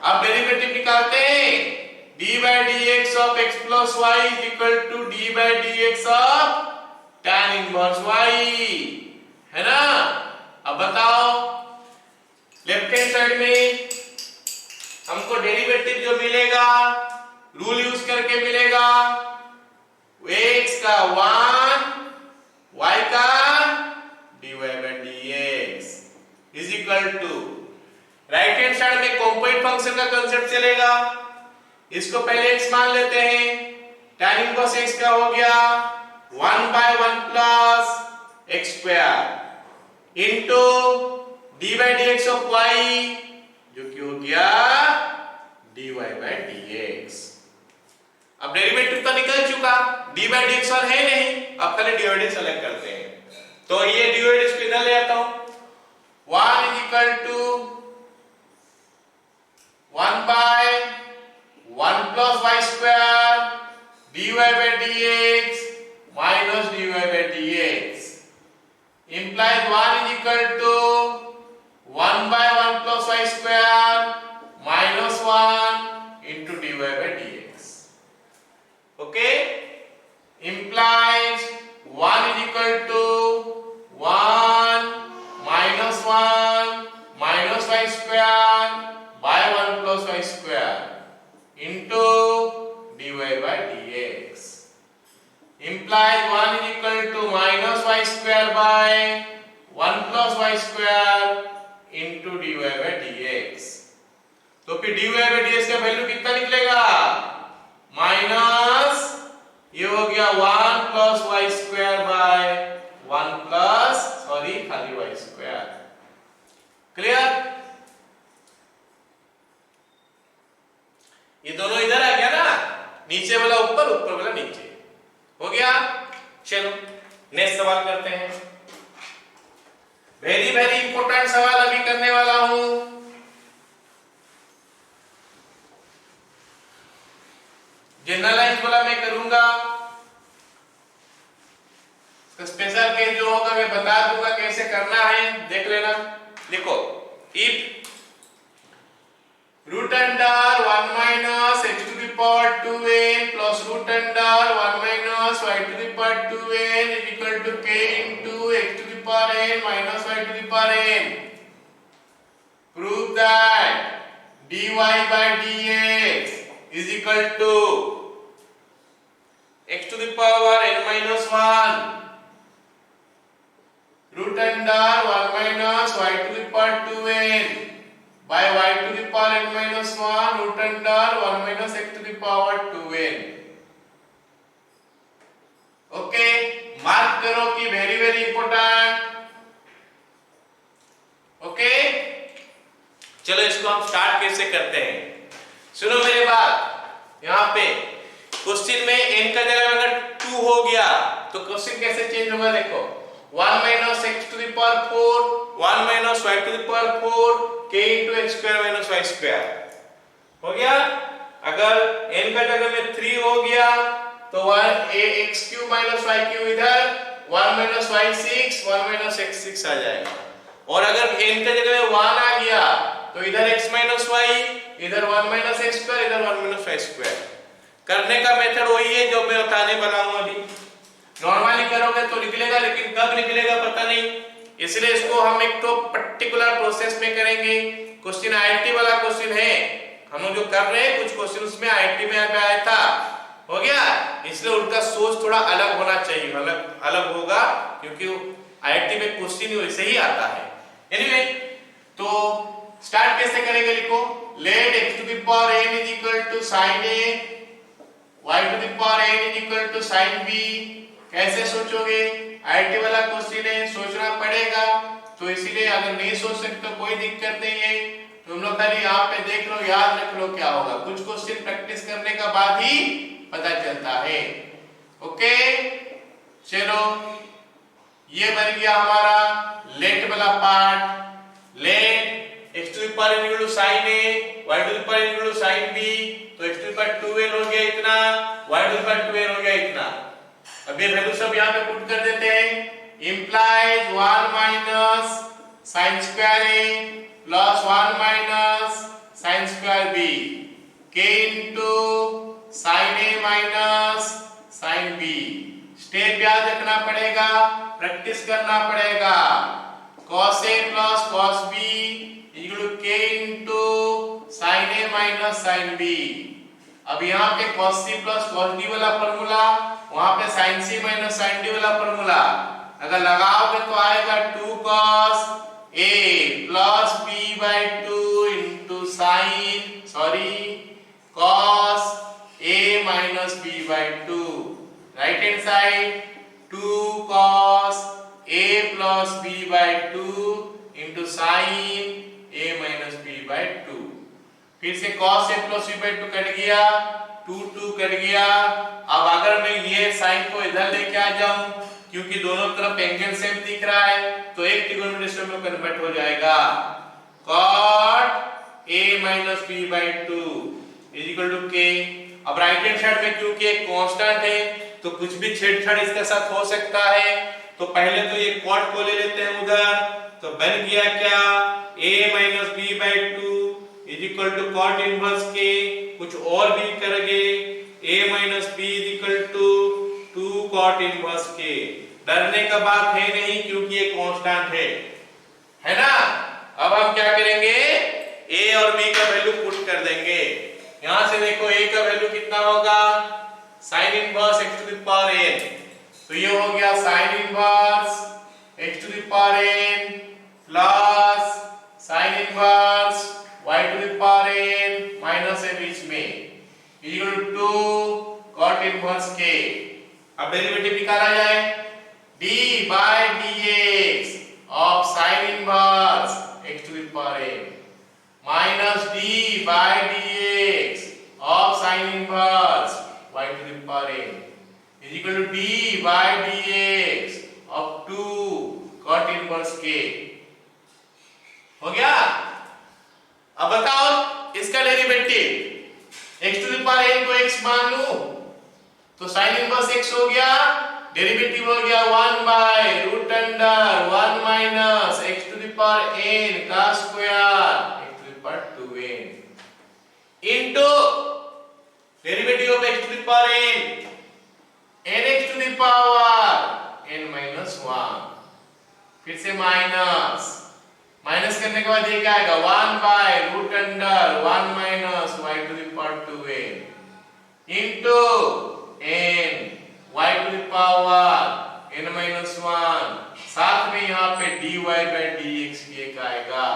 अब डेरिवेटिव निकालते हैं, d by dx of x plus y is equal to d by dx of tan inverse y, है ना। अब बताओ, लेफ्ट हैंड साइड में हमको डेरिवेटिव जो मिलेगा रूल यूज करके मिलेगा, x का 1 y का dy by dx is equal to, right hand side में कंपोनेंट फंक्शन का कांसेप्ट चलेगा। इसको पहले x मान लेते हैं, tan इनवर्स x का हो गया 1 by 1 plus x square into d by dx of y, जो कि हो गया dy by dx। अब डेरिवेटिव तो निकल चुका, d by dx और है नहीं, अब पहले डिवाइडेड सेलेक्ट करते हैं। तो ये डिवाइडेड इसको इधर ले आता हूं, 1 is equal to 1 by 1 plus y square dy by dx minus dy by dx implies 1 is equal to 1 by 1 plus y square minus 1 into dy by dx। Okay, implies 1 is equal to 1 minus 1 minus y square by 1 plus y square into dy by dx implies 1 is equal to minus y square by 1 plus y square into dy by dx। तो फिर dy by dx का value कितना निकलेगा, minus ये हो गया 1 plus y square by 1 plus खाली y square। Clear, ये दोनों इधर आ गया ना, नीचे वाला ऊपर ऊपर वाला नीचे हो गया। चलो नेक्स्ट सवाल करते हैं, वेरी वेरी इंपॉर्टेंट सवाल अभी करने वाला हूं। जनरलाइज वाला मैं करूंगा, स्पेशल केस जो होगा मैं बता दूंगा कैसे करना है, देख लेना। लिखो, if root under 1 minus x to the power 2n plus root under 1 minus y to the power 2n is equal to k into x to the power n minus y to the power n। prove that dy by dx is equal to x to the power n minus 1 root under 1 minus y to the power 2n by y to the power n minus 1 root under 1 minus x to the power 2n. Okay, mark करो कि very very important. Okay, चलो इसको हम start कैसे करते हैं. सुनो मेरी बात. यहाँ पे क्वेश्चन में n का जगह अगर 2 हो गया तो क्वेश्चन कैसे चेंज होगा. देखो 1 minus x to the power 4 1 minus y to the power 4 k into x square minus y square हो गया. अगर n का जगह में 3 हो गया तो 1 x cube minus y cube इधर 1 minus y 6 1 minus x 6 आ जाएगा. और अगर n का जगह में 1 आ गया तो इधर x minus y इधर 1 minus x square इधर 1 minus y square. करने का मेथड वही है जो मैं बताने वाला हूं अभी. नॉर्मली करोगे तो निकलेगा, लेकिन कब निकलेगा पता नहीं, इसलिए इसको हम एक तो पर्टिकुलर प्रोसेस में करेंगे. क्वेश्चन आईआईटी वाला क्वेश्चन है, हम लोग जो कर रहे हैं कुछ क्वेश्चन उसमें आईआईटी में आया था. हो गया, इसलिए उनका सोच थोड़ा अलग होना चाहिए. अलग होगा क्योंकि आईआईटी में क्वेश्चन ही वैसे ही आता है. एनीवे, तो स्टार्ट कैसे करेंगे. लिखो late x to the power n is equal to sin a y to the power n is equal to sin b. कैसे सोचोगे, आईआईटी वाला क्वेश्चन है, सोचना पड़ेगा. तो इसीलिए अगर नहीं सोच सकते तो कोई दिक्कत नहीं है. तुम लोग खाली यहाँ पे देख लो, याद रख लो क्या होगा. कुछ क्वेश्चन प्रैक्टिस करने का बाद ही पता चलता है. ओके, चलो ये बन गया हमारा लेट वाला part. Let x to the power n equal to sin a y to the power n equal to sin b. तो x to the power 2n हो गया इतना, y to the power 2n हो गया इतना. अब ये वैल्यू सब यहाँ पे पुट कर देते हैं. implies 1 minus sin square a plus 1 minus sin square b k into sin a minus sin b. Step याद रखना पड़ेगा, प्रैक्टिस करना पड़ेगा. cos a plus cos b equal to k into sin a minus sin b. अब यहाँ पे cos c plus cos d वाला formula, वहां पे sin c minus sin d वाला फॉर्मूला अगर लगाओगे तो आएगा 2 cos a plus b by 2 into cos a minus b by 2. Right hand side 2 cos a plus b by 2 into sin a minus b by 2. फिर से cos a plus b by 2 cut गया, 2 cut गया. अब अगर मैं ये sign को इधर लेके आ जाऊं, क्योंकि दोनों तरफ एंगल सेम दिख रहा है, तो एक ट्रिगोनोमेट्री में कन्वर्ट हो जाएगा. cot a minus b by 2 is equal to k. अब राइट हैंड साइड में क्योंकि एक कांस्टेंट है तो कुछ भी छेड़छाड़ इसके साथ हो सकता है. तो पहले तो ये cot को ले लेते हैं उधर. तो बन गया क्या, a minus b by 2 is equal to cot inverse k. कुछ और भी करेंगे, a minus b is equal to 2 cot inverse k. डरने का बात है नहीं क्योंकि ये कांस्टेंट है ना. अब हम क्या करेंगे, a और b का वैल्यू पुट कर देंगे. यहां से देखो a का वैल्यू कितना होगा, sin inverse x to the power n. तो ये हो गया sin inverse x to the power n plus sin inverse y to the power n minus है बीच में equal to cot inverse k. अब डेरिवेटिव निकाला जाए, d by dx of sin inverse x to the power n minus d by dx of sin inverse y to the power n is equal to d by dx of 2 cot inverse k. हो गया. अब बताओ इसका derivative, x to the power n को x मान लूं तो sin inverse x हो गया, डेरिवेटिव हो गया 1 by root under 1 minus x to the power n का square x to the power 2n into derivative of x to the power n x to the power n minus 1. फिर से minus minus करने के बाद ये क्या आएगा 1 by root under 1 minus y to the power 2n into n y to the power n minus 1 साथ में यहाँ पे dy बाय dx भी एक आएगा।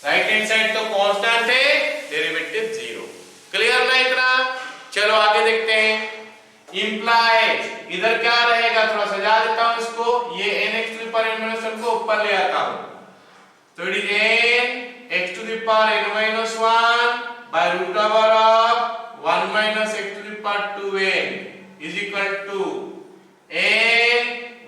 राइट हैंड साइड तो कांस्टेंट है, डेरिवेटिव 0। क्लियर ना इतना? चलो आगे देखते हैं। इंप्लाइज इधर क्या रहेगा, थोड़ा सजा देता हूं इसको, ये nx to the power n minus 1 को ऊपर ले आता हूं, तो it is n x to the power n minus 1 by root over of 1 minus x to the power 2n is equal to n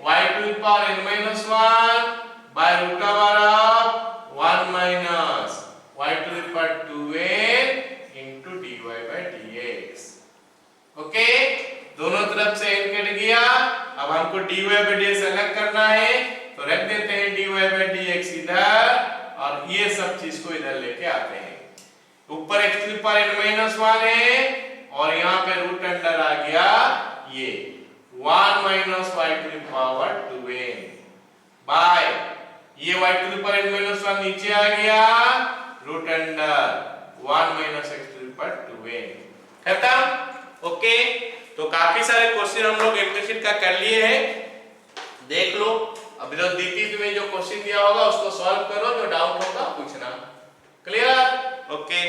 y to the power n minus 1 by root over of 1 minus y to the power 2n into dy by dx। Okay, दोनों तरफ से n cut गया। अब हमको dy by dx अलग करना है, तो रख देते हैं dy बाय dx इधर और ये सब चीज को इधर लेके आते हैं। ऊपर x to the power n minus 1 है और यहाँ पे रूट अंडर आ गया ये 1 minus y to the power 2n by ये y to the power n minus 1 नीचे आ गया root under 1 minus x to the power 2n। खत्म? ओके, तो काफी सारे क्वेश्चन हम लोग इम्प्लिसिट का कर लिए हैं, देख लो। अभी तो दीपिक में जो क्वेश्चन दिया होगा उसको सॉल्व करो, जो डाउट होगा पूछना। क्लियर? ओके।